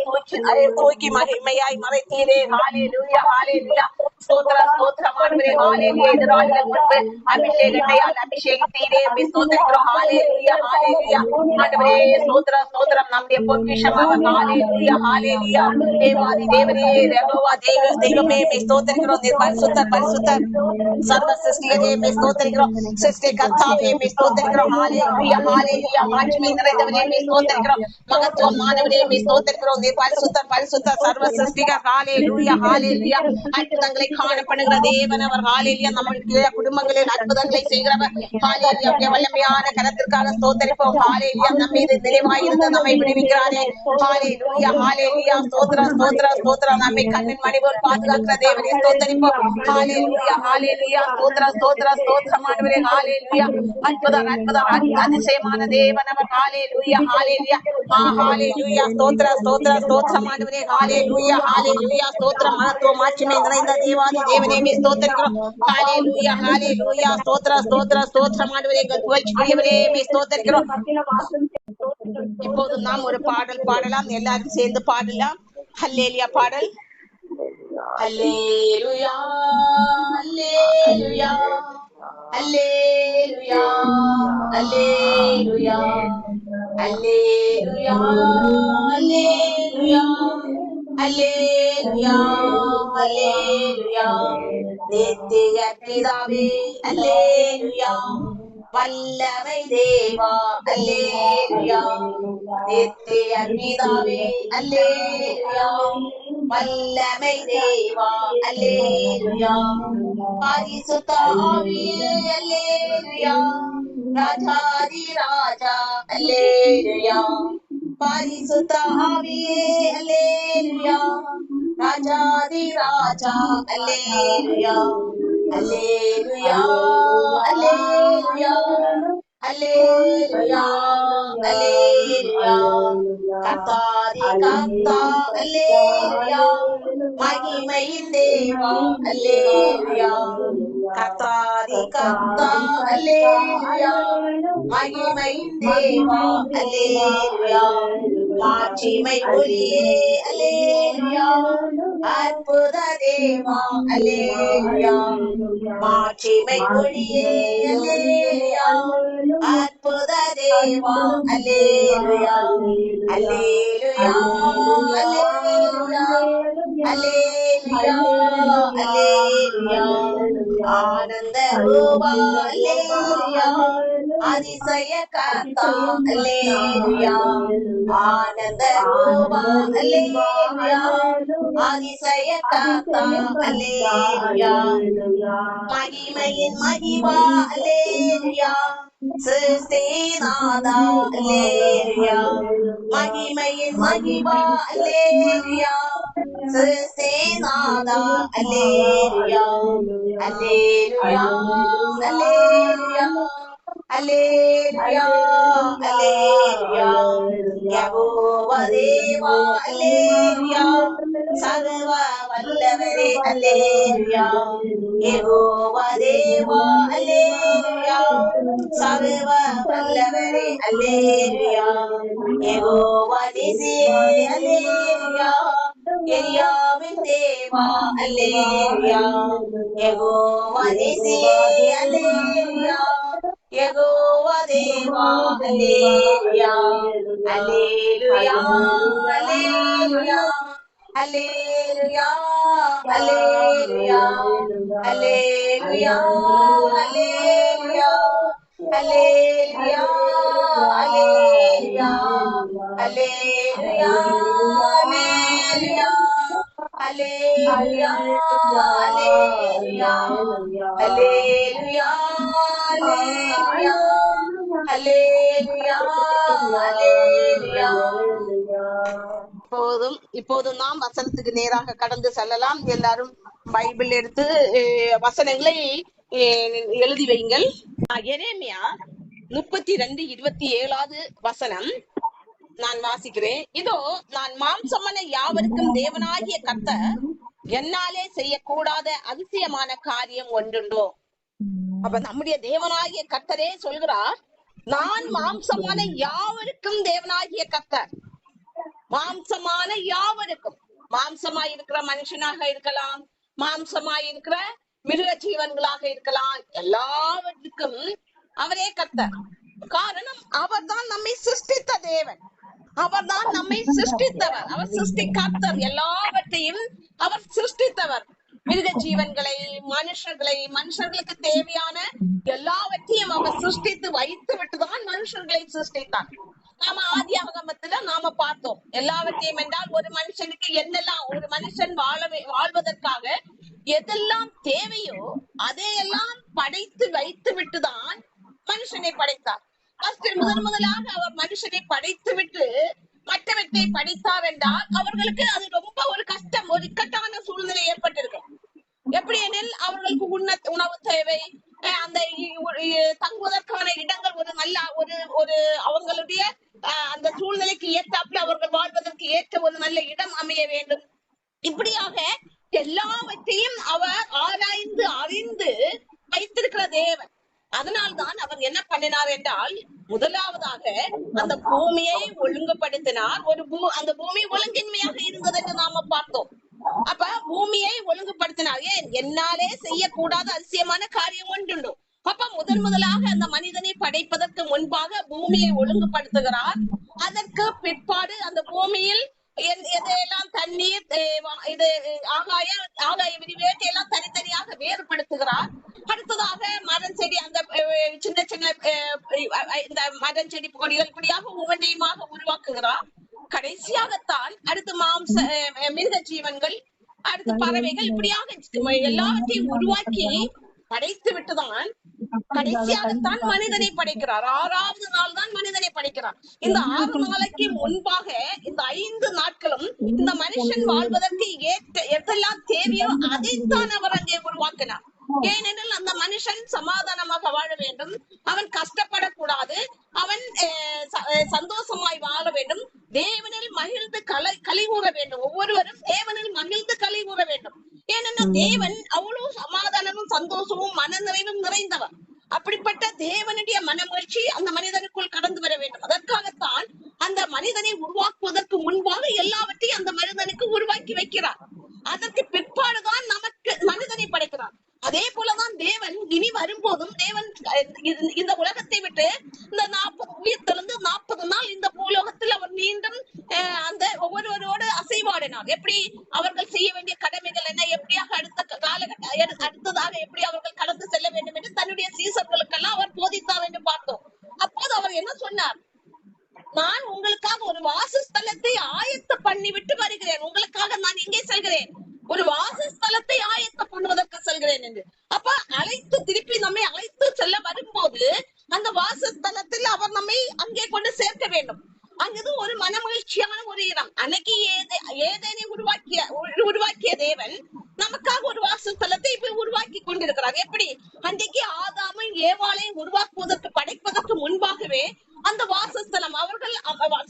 தூக்கி மகிமையாய் மறைத்தீரே ஹalleluya ஹalleluya ஸ்தோத்திரமானவரே ஹalleluya எதிராளிகள் முன்பு அபிஷேகத்தையால் அபிஷேகித்தீரே ஸ்தோத்திரிக்கிறோம் ஹalleluya ஹalleluya ஆண்டவரே ஸ்தோத்திரம் நம்முடைய பொக்கிஷம் அவர் ஹalleluya ஹalleluya தேவாதி தேவனே யெகோவா தெய்வமே ஸ்தோத்திரிக்கிறோம் நீர் பரிசுத்தர் சர்வ சிருஷ்டிகரே ஸ்தோத்திரிக்கிறோம் சிருஷ்டி கர்த்தாவே ஸ்தோத்திரிக்கிறோம் ஹalleluya ஹalleluya மாட்சிமை நிறைந்தவரே ஸ்தோத்திரிக்கிறோம் மகத்துவமானவரே ஸ்தோத்திரிக்கிறோம் நீர் பரிசுத்தர் சர்வ சிருஷ்டிகர் ஹalleluya ஹalleluya அற்புதங்களை காணப்படுகிற தேவன் அவர் ஹalleluya நம்முடைய குடும்பங்களில் அற்புதங்களை செய்கிறவர் ஹalleluya வல்லமையான கரத்திற்காக ஸ்தோத்திரிப்போம் ஹalleluya நம்ம மீது நிறைவாய் இருந்து நம்மை விடுவிக்கிறாரே ஹalleluya ஹalleluya ஸ்தோத்திரம் நம்மை கண்ணின் மணி போல் பாதுகாக்கிற தேவனே ஸ்தோத்திரிப்போம் ஹalleluya ஹalleluya ஸ்தோத்திரமானவரே ஹalleluya அற்புதம் அதிசயமான தேவன் அவர் ஹalleluya ஹalleluya ஹalleluya ஸ்தோத்திரமானவரே ஹalleluya ஹalleluya ஸ்தோத்திரம் மகத்துவம் மாட்சிமை நிறைந்த தேவாதி தேவனே ஸ்தோத்திரிக்கிறோம் ஹalleluya ஹalleluya ஸ்தோத்திரமானவரே எங்கள் புகழ்ச்சிக்குரியவரே ஸ்தோத்திரிக்கிறோம் இப்போது நாம் ஒரு பாடல் பாடலாம் எல்லாரும் சேர்ந்து பாடலாம் ஹல்லேலூயா பாடல் அல்லேலுயா அல்லேலுயா அல்லேலுயா அல்லேலுயா அல்லேலுயா அல்லேலுயா அல்லேலுயா அல்லேலுயா நித்திய பிதாவே அல்லேலுயா வல்லமை தேவா அல்லேலுயா நித்திய பிதாவே அல்லேலுயா வல்லமை தேவா அல்லேலுயா பரிசுத்த ஆவியே அல்லேலுயா ராஜாதி ராஜா அல்லேலுயா பரிசுத்த ஆவியே அல்லேலுயா ராஜாதி ராஜா அல்லேலுயா அல்லேலுயா அல்லேலுயா அல்லேலுயா அல்லேலுயா கர்த்தாதி கர்த்தா அல்லேலுயா மகிமையின் தேவா அல்லேலுயா கர்த்தாதி கர்த்தா அல்லேலுயா மகிமையின் தேவா அல்லேலுயா மாட்சிமை ஒளியே அல்லேலுயா அற்புத தேவா அல்லேலுயா மாட்சிமை ஒளியே அல்லேலுயா அற்புத தேவா அல்லேலுயா அல்லேலுயா அல்லேலுயா அல்லேலுயா அல்லேலுயா ஆனந்த ரூபா அல்லேலுயா அதிசய கர்த்தா அல்லேலுயா ஆனந்த ரூபா அல்லேலுயா அதிசய கர்த்தா அல்லேலுயா மகிமையின் மகிமா அல்லேலுயா சிருஷ்டிநாதா அல்லேலுயா மகிமையின் மகிமா அல்லேலுயா சிருஷ்டிநாதா அல்லேலுயா அல்லேலுயா அல்லேலுயா அல்லேலுயா அல்லேலுயா யெகோவா தேவா அல்லேலுயா சர்வ வல்லவரே அல்லேலுயா யெகோவா தேவா அல்லேலுயா சர்வ வல்லவரே அல்லேலுயா யெகோவா நிசியே அல்லேலுயா எலியாவின் தேவா அல்லேலுயா யெகோவா நிசியே அல்லேலுயா யெகோவா தேவா அல்லேலுயா அல்லேலுயா அல்லேலுயா அல்லேலுயா அல்லேலுயா அல்லேலுயா அல்லேலுயா அல்லேலுயா அல்லேலுயா அல்லேலுயா அல்லேலுயா அல்லேலுயா அல்லேலுயா அல்லேலுயா அல்லேலுயா அல்லேலுயா அல்லேலுயா. இப்போது நாம் வசனத்துக்கு நேராக கடந்து செல்லலாம். எல்லாரும் பைபிள் எடுத்து வசனங்களை எழுதி வையுங்கள். எரேமியா 32:27 வசனம் நான் வாசிக்கிறேன். இதோ நான் மாம்சமான யாவருக்கும் தேவனாகிய கர்த்தர் என்னாலே செய்யக்கூடாத அதிசயமான காரியம் ஒன்றுண்டோ. அப்ப நம்முடைய தேவனாகிய கர்த்தரே சொல்கிறார், நான் மாம்சமான யாவருக்கும் தேவனாகிய கர்த்தர். மாம்சமான யாவருக்கும், மாம்சமாய் இருக்கிற மனுஷனாக இருக்கலாம், மாம்சமாய் இருக்கிற மிருக ஜீவன்களாக இருக்கலாம், எல்லாவற்றுக்கும் அவரே கர்த்தர். காரணம், அவர் தான் நம்மை சிருஷ்டித்த தேவன், அவர் தான் நம்மை சிருஷ்டித்தவர், அவர் சிருஷ்டிக்காத்தர், எல்லாவற்றையும் அவர் சிருஷ்டித்தவர். மிருக ஜீவன்களை, மனுஷர்களுக்கு தேவையான எல்லாவற்றையும் அவர் சிருஷ்டித்து வைத்து விட்டுதான் மனுஷர்களை சிருஷ்டித்தார். நாம ஆதியாகமத்துல நாம பார்த்தோம் எல்லாவற்றையும். என்றால் ஒரு மனுஷனுக்கு என்னெல்லாம், ஒரு மனுஷன் வாழ்வதற்காக எதெல்லாம் தேவையோ அதையெல்லாம் படைத்து வைத்து விட்டுதான் மனுஷனை படைத்தார். முதலாக அவர் மனுஷனை படைத்து விட்டு மற்றவற்றை படைத்தார் என்றால் அவர்களுக்கு அது ரொம்ப ஒரு கஷ்டம், ஒரு இக்கட்டான சூழ்நிலை ஏற்பட்டிருக்கும். எப்படி எனில் அவர்களுக்கு உணவு தேவை, அந்த தங்குவதற்கான இடங்கள் ஒரு நல்ல ஒரு அவங்களுடைய அந்த சூழ்நிலைக்கு ஏற்றாப்புல அவர்கள் வாழ்வதற்கு ஏற்ற ஒரு நல்ல இடம் அமைய வேண்டும். இப்படியாக எல்லாவற்றையும் அவர் ஆராய்ந்து அறிந்து வைத்திருக்கிற தேவன். அதனால்தான் அவர் என்ன பண்ணினார் என்றால், முதலாவதாக அந்த பூமியை ஒழுங்குபடுத்தினார். அந்த பூமி ஒழுங்கின்மையாக இருந்தது என்று நாம பார்த்தோம். அப்ப பூமியை ஒழுங்குபடுத்தினார். ஏன்? என்னாலே செய்யக்கூடாத அதிசயமான காரியம் ஒன்றுண்டு. அப்ப முதலாக அந்த மனிதனை படைப்பதற்கு முன்பாக பூமியை ஒழுங்குபடுத்துகிறார். அதற்கு பிற்பாடு அந்த பூமியில் எதையெல்லாம் தண்ணீர், இது ஆகாய விரிவேட்டை எல்லாம் தனித்தனியாக வேறுபடுத்துகிறார். அடுத்ததாக மரம் செடி, அந்த சின்ன சின்ன இந்த மரம் செடி கொடிகள் இப்படியாக ஒவ்வொன்றையுமாக உருவாக்குகிறார். கடைசியாகத்தான் அடுத்து மிருக ஜீவன்கள், அடுத்து பறவைகள், இப்படியாக எல்லாவற்றையும் உருவாக்கி படைத்து விட்டுதான் கடைசியாகத்தான் மனிதனை படைக்கிறார். 6வது நாள் தான் மனிதனை படைக்கிறார். இந்த 6 நாளைக்கு முன்பாக இந்த 5 நாட்களும் இந்த மனுஷன் வாழ்வதற்கு எதெல்லாம் தேவையோ அதைத்தான் அவர் அங்கே உருவாக்கினார். ஏனெனில் அந்த மனுஷன் சமாதானமாக வாழ வேண்டும், அவன் கஷ்டப்படக்கூடாது, அவன் சந்தோஷமாய் வாழ வேண்டும், தேவனில் மகிழ்ந்து களி கூற வேண்டும். ஒவ்வொருவரும் தேவனில் மகிழ்ந்து களி கூற வேண்டும். ஏனென்றால் தேவன் அவ்வளவு சமாதானமும் சந்தோஷமும் மன நிறைவும் நிறைந்தவர். அப்படிப்பட்ட தேவனுடைய மனமகிழ்ச்சி அந்த மனிதனுக்குள் கடந்து வர வேண்டும். அதற்காகத்தான் அந்த மனிதனை உருவாக்குவதற்கு முன்பாக எல்லாவற்றையும் அந்த மனிதனுக்கு உருவாக்கி வைக்கிறார். அதற்கு பிற்பாடுதான் நமக்கு மனிதனை படைக்கிறார். அதே போலதான் தேவன் இனி வரும்போதும் தேவன் இந்த உலகத்தை விட்டு இந்த 40 உயிர் தெழுந்து 40 நாள் இந்த பூலோகத்தில் அவர் மீண்டும் அந்த ஒவ்வொருவரோடு அசைவாடினார். எப்படி அவர்கள் செய்ய வேண்டிய கடமைகள் என்ன, எப்படியாக அடுத்ததாக எப்படி அவர்கள் கடந்து செல்ல வேண்டும் என்று தன்னுடைய சீசர்களுக்கெல்லாம் அவர் போதித்தார் என்று பார்த்தோம். அப்போது அவர் என்ன சொன்னார்? நான் உங்களுக்காக ஒரு வாசஸ்தலத்தை ஆயத்த பண்ணி விட்டு வருகிறேன். உங்களுக்காக நான் எங்கே செல்கிறேன்? ஒரு வாசஸ்தலத்தை ஆயத்த பண்ணுவதற்கு செல்கிறேன் என்று. அப்ப திருப்பி நம்மை அழைத்து செல்ல வரும்போது அந்த வாசஸ்தலத்தில் அவர் நம்மை அங்கே கொண்டு சேர்க்க வேண்டும். அங்கு ஒரு மனமகிழ்ச்சியான ஒரு இடம். அன்னைக்கு ஏதேனை உருவாக்கிய தேவன் நமக்காக ஒரு வாசஸ்தலத்தை இப்ப உருவாக்கி கொண்டிருக்கிறார். எப்படி? அன்றைக்கு ஆதாமும் ஏவாளையும் உருவாக்குவதற்கு படைப்பதற்கு முன்பாகவே அந்த வாசஸ்தலம் அவர்கள்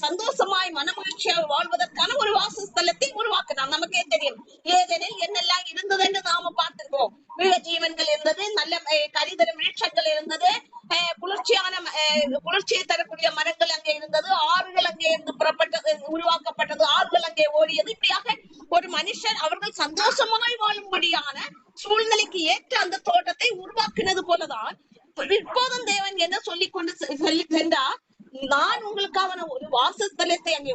சந்தோஷமாய் மனமகிழ்ச்சியாக வாழ்வதற்கான ஒரு வாசஸ்தலத்தை உருவாக்கினார். நமக்கே தெரியும் ஏதெனில் என்னெல்லாம் இருந்தது என்று நாம பார்த்திருக்கோம். மிருக ஜீவன்கள் இருந்தது, நல்ல கரிதரும் விருட்சங்கள் இருந்தது, குளிர்ச்சியை தரக்கூடிய மரங்கள் அங்கே இருந்தது, ஆறுகள் அங்கே இருந்து புறப்பட்டது, உருவாக்கப்பட்டது, ஆறுகள் அங்கே ஓடியது. இப்படியாக ஒரு மனுஷன் அவர்கள் சந்தோஷமாய் வாழும்படியான சூழ்நிலைக்கு ஏற்ற அந்த தோட்டத்தை உருவாக்கினது போலதான் இப்போதும் தேவன் என்ன சொல்லி சென்றார்? நான் உங்களுக்காக ஒரு வாசஸ்தலத்தை அங்கே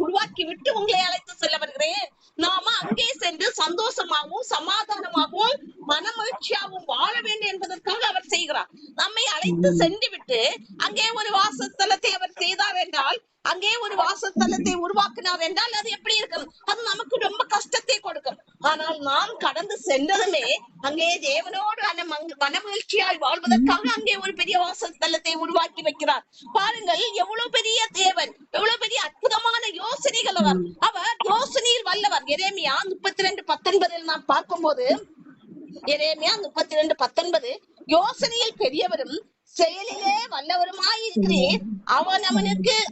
உருவாக்கி விட்டு உங்களை அழைத்து செல்ல வருகிறேன். நாம அங்கே சென்று சந்தோஷமாகவும் சமாதானமாகவும் மனமகிழ்ச்சியாகவும் வாழ வேண்டும் என்பதற்காக அவர் செய்கிறார். நம்மை அழைத்து சென்று விட்டு அங்கே ஒரு வாசஸ்தலத்தை அவர் செய்தார் என்றால், அங்கே ஒரு வாசஸ்தலத்தை உருவாக்கினார் என்றால் அது எப்படி இருக்கும்? அது நமக்கு ரொம்ப கஷ்டத்தை கொடுக்கும். ஆனால் நாம் கடந்து சென்றதுமே அங்கே தேவனோடு மனமகிழ்ச்சியாய் வாழ்வதற்காக அங்கே ஒரு பெரிய வாசஸ்தலத்தை உருவாக்கி வைக்கிறார். பாருங்கள், எவ்வளவு பெரிய தேவன், எவ்வளவு பெரிய அற்புதமான யோசனைகள் அவர் யோசனையில் வல்லவர். எரேமியா 32:19 நாம் பார்க்கும்போது, எரேமியா 32:19 யோசனையில் பெரியவரும் செயலிலே வல்லவருமாயிருக்கிறேன்,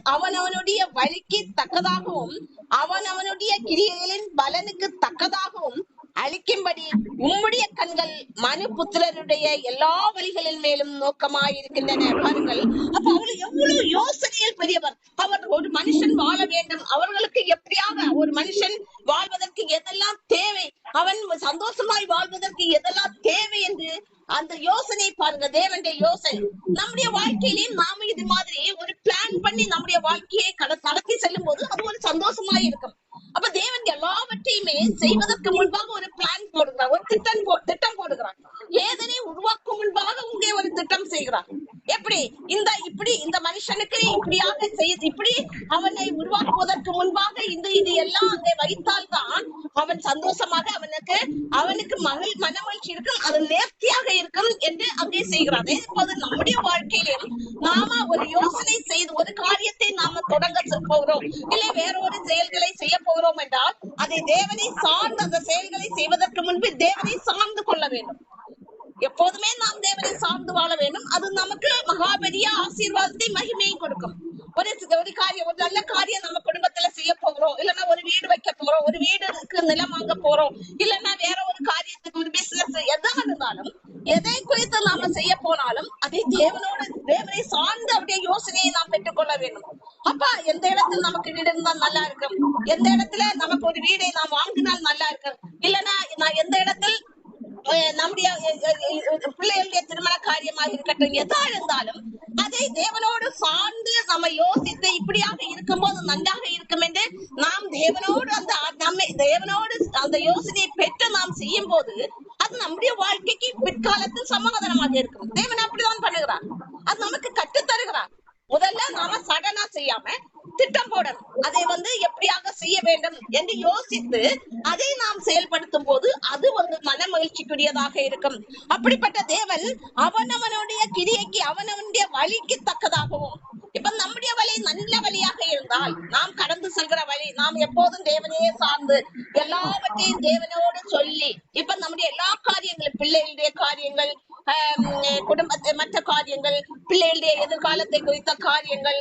அவனவனுடைய வழிக்கு தக்கதாகவும் அவனவனுடைய கிரியைகளின் பலனுக்கு தக்கதாகவும் அளிக்கும்படி உம்முடைய கண்கள் மனுபுத்திரருடைய எல்லா வழிகளின் மேலும் நோக்கமாயிருக்கின்றன. பாருங்கள், அப்ப அவள் எவ்வளவு யோசனையில் பெரியவர். அவர் ஒரு மனுஷன் வாழ வேண்டும், அவர்களுக்கு எப்படியாக ஒரு மனுஷன் வாழ்வதற்கு எதெல்லாம் தேவை, அவன் சந்தோஷமாய் வாழ்வதற்கு எதெல்லாம் தேவை என்று அந்த யோசனை பாருங்க, தேவனுடைய யோசனை. நம்முடைய வாழ்க்கையிலையும் நாம இது மாதிரி ஒரு பிளான் பண்ணி நம்முடைய வாழ்க்கையை கடத்தி செல்லும் போது அது ஒரு சந்தோஷமாய் இருக்கும். அப்ப தேவன் எல்லாவற்றையுமே செய்வதற்கு முன்பாக ஒரு பிளான் போடுகிறார், ஒரு திட்டம் போடுகிறார். ஏதனை உருவாக்கும் முன்பாக இங்கே ஒரு திட்டம் செய்கிறார். எப்படி இந்த மனுஷனுக்கு இப்படியாக இப்படி அவனை உருவாக்குவதற்கு முன்பாக இது எல்லாம் அங்கே வைத்தால்தான் அவன் சந்தோஷமாக அவனுக்கு மனமகிழ்ச்சி இருக்கும், அது நேர்த்தியாக இருக்கும் என்று அங்கே செய்கிறார். இப்போது நம்முடைய வாழ்க்கையிலும் நாம ஒரு யோசனை செய்து ஒரு காரியத்தை நாம தொடங்க போகிறோம், இல்லை வேற ஒரு செயல்களை செய்ய போகிறோம் என்றால் அதை தேவனை சார்ந்து அந்த செயல்களை செய்வதற்கு முன்பு தேவனை சார்ந்து கொள்ள வேண்டும். எப்போதுமே நாம் தேவனை சார்ந்து வாழ வேண்டும். அது நமக்கு மகாபெரிய ஆசீர்வாதத்தை மகிமையை கொடுக்கும். ஒரு காரியம், ஒரு நல்ல காரியம் நம்ம குடும்பத்துல செய்ய போகிறோம், இல்லைன்னா ஒரு வீடு வைக்க போறோம், ஒரு வீடுக்கு நிலம் வாங்க போறோம், இல்லைன்னா வேற ஒரு காரியத்துக்கு ஒரு பிசினஸ் எதாக இருந்தாலும், எதை குறித்து நாம செய்ய போனாலும் அதை தேவனை சார்ந்து அவருடைய யோசனையை நாம் பெற்றுக்கொள்ள வேண்டும். அப்ப எந்த இடத்துல நமக்கு வீடு இருந்தா நல்லா இருக்கும், எந்த இடத்துல நமக்கு ஒரு வீடை நாம் வாங்கினால் நல்லா இருக்கும், இல்லைன்னா நான் எந்த இடத்தில் நம்முடைய பிள்ளைகளுடைய திருமண காரியமாக இருக்கட்டும், எதா இருந்தாலும் அதை தேவனோடு சார்ந்து நம்ம யோசித்து இப்படியாக இருக்கும்போது நன்றாக இருக்கும் என்று நாம் தேவனோடு நம்மை தேவனோடு அந்த யோசனையை பெற்று நாம் செய்யும் போது அது நம்முடைய வாழ்க்கைக்கு பிற்காலத்தில் சமாதானமாக இருக்கும். தேவன் அப்படிதான் பண்ணுகிறார், அது நமக்கு கற்றுத் தருகிறார். முதல்ல நாம சடனா செய்யாம திட்டம் போடணும், அதை எப்படியாக செய்ய வேண்டும் என்று யோசித்து அதை நாம் செயல்படுத்தும் போது அது மன மகிழ்ச்சிக்குரியதாக இருக்கும். அப்படிப்பட்ட தேவன் அவனவனுடைய கிரியைக்கு அவனவனுடைய வழிக்கு தக்கதாகவும், இப்ப நம்முடைய வழி நல்ல வழியாக இருந்தால் நாம் கடந்து செல்கிற வழி, நாம் எப்போதும் தேவனையே சார்ந்து எல்லாவற்றையும் தேவனோடு சொல்லி, இப்ப நம்முடைய எல்லா காரியங்களும், பிள்ளைகளுடைய காரியங்கள், குடும்பத்தை மற்ற காரியங்கள், பிள்ளைகளுடைய எதிர்காலத்தை குறித்த காரியங்கள்,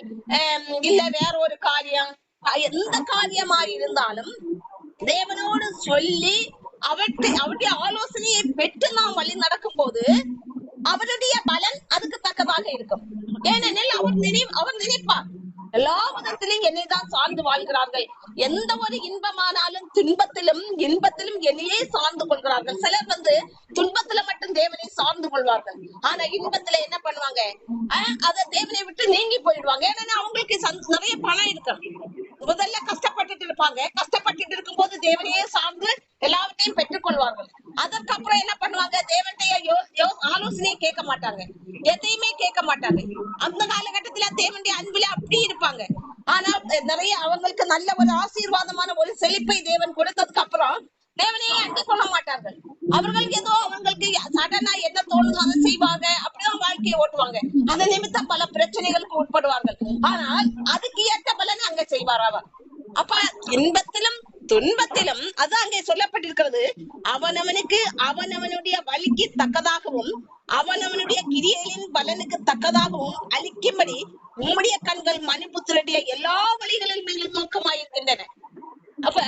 இல்ல வேற ஒரு காரியம், எந்த காரியமா இருந்தாலும் தேவனோடு சொல்லி அவருடைய ஆலோசனையை பெற்று நாம் வழி நடக்கும் போது அவருடைய பலன் அதுக்கு தக்கதாக இருக்கும். ஏனெனில் அவர் நினைப்பார், எல்லா விதத்திலும் என்னைதான் சார்ந்து வாழ்கிறார்கள், எந்த ஒரு இன்பமானாலும் துன்பத்திலும் என்னையே சார்ந்து கொள்கிறார்கள். சிலர் துன்பத்துல மட்டும் தேவனை சார்ந்து கொள்வார்கள், ஆனா இன்பத்துல என்ன பண்ணுவாங்க, அத தேவனை விட்டு நீங்கி போயிடுவாங்க. ஏன்னா அவங்களுக்கு நிறைய பணம் இருக்கும், முதல்ல கஷ்டப்பட்டுட்டு இருப்பாங்க, கஷ்டப்பட்டுட்டு இருக்கும் போது தேவனையே சார்ந்து எல்லாவற்றையும் பெற்றுக் கொள்வார்கள். அதற்கப்புறம் என்ன பண்ணுவாங்க, தேவனுடைய ஆலோசனையை கேட்க மாட்டாங்க, எதையுமே கேட்க மாட்டாங்க. அந்த காலகட்டத்துல தேவனுடைய அன்புல அப்படி இருப்பாங்க. ஆனா நிறைய அவங்களுக்கு நல்ல ஒரு ஆசீர்வாதமான ஒரு செழிப்பை தேவன் கொடுத்ததுக்கு அப்புறம் தேவனையே அண்டிக் கொள்ள மாட்டார்கள். அவர்கள் ஏதோ அவங்களுக்கு சடனா என்ன தோணுதோ அதை செய்வாங்க, அப்படிதான் வாழ்க்கையை ஓட்டுவாங்க. அந்த நிமித்தம் பல பிரச்சனைகளுக்கு உட்படுவார்கள். ஆனால் அதுக்கு ஏற்ற பலன் அங்க செய்வார் அவர். அப்ப இன்பத்திலும் துன்பத்திலும் அது அங்கே சொல்லப்பட்டிருக்கிறது, அவனவனுக்கு அவனவனுடைய வழிக்கு தக்கதாகவும் அவனவனுடைய கிரியைகளின் பலனுக்கு தக்கதாகவும் அளிக்கும்படி உம்முடைய கண்கள் மனுபுத்திரனுடைய எல்லா வழிகளில் மேலும் நோக்கமாயிருக்கின்றன. அப்ப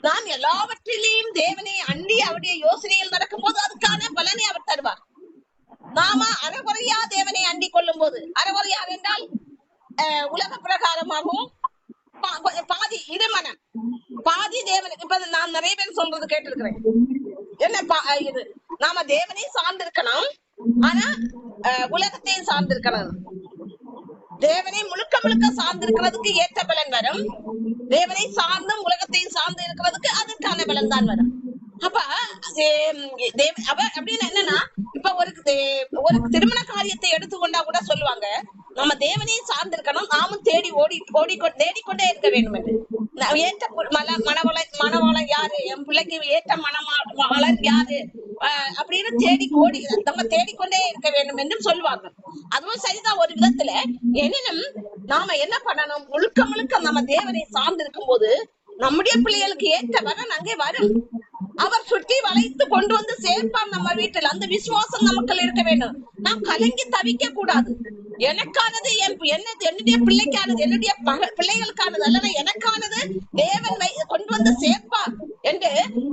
நாம் எல்லாவற்றிலையும் தேவனை அண்டி அவருடைய யோசனையில் நடக்கும் போது அதுக்கான பலனை அவர் தருவார். நாம அறகுறையா தேவனை அண்டி கொள்ளும் போது, அறகுறையா என்றால் உலக பிரகாரமாகவும் பாதி இருமனம் பாதி தேவனுக்கு, இப்ப நான் நிறைய பேர் சொல்றது கேட்டிருக்கிறேன், என்ன இது நாம தேவனை சார்ந்திருக்கணும், ஆனா உலகத்தையும் சார்ந்திருக்கணும். தேவனை முழுக்க முழுக்க சார்ந்திருக்கிறதுக்கு ஏற்ற பலன் வரும், தேவனை சார்ந்தும் உலகத்தையும் சார்ந்து இருக்கிறதுக்கு அதற்கான பலன் தான் வரும். அப்ப அப்படின்னு என்னன்னா, இப்ப ஒரு திருமண காரியத்தை எடுத்துக்கொண்டா கூட சொல்லுவாங்க, நம்ம தேவனையும் சார்ந்திருக்கணும், நாமும் தேடிக்கொண்டே இருக்க வேண்டும் என்று. ஏற்ற மணவாளன் யாரு, என் பிள்ளைக்கு ஏற்ற மணவாளன் யாரு அப்படின்னு நம்ம தேடிக்கொண்டே இருக்க வேண்டும் என்று சொல்லுவாங்க. அதுவும் சரிதான் ஒரு விதத்துல. எனினும் நாம என்ன பண்ணணும், முழுக்க முழுக்க நம்ம தேவனை சார்ந்து இருக்கும் போது நம்முடைய பிள்ளைகளுக்கு ஏற்ற வரன் அங்கே வரும். அவர் சுற்றி வளைத்து கொண்டு வந்து சேர்ப்பார் நம்ம வீட்டில். அந்த விசுவாசம் நமக்கு இருக்க வேண்டும். நாம் கலங்கி தவிக்க கூடாது. எனக்கானது என்னுடைய பிள்ளைக்கானது, என்னுடைய பிள்ளைகளுக்கானது அல்லது எனக்கானது தேவன் கொண்டு வந்து சேர்ப்பார் என்று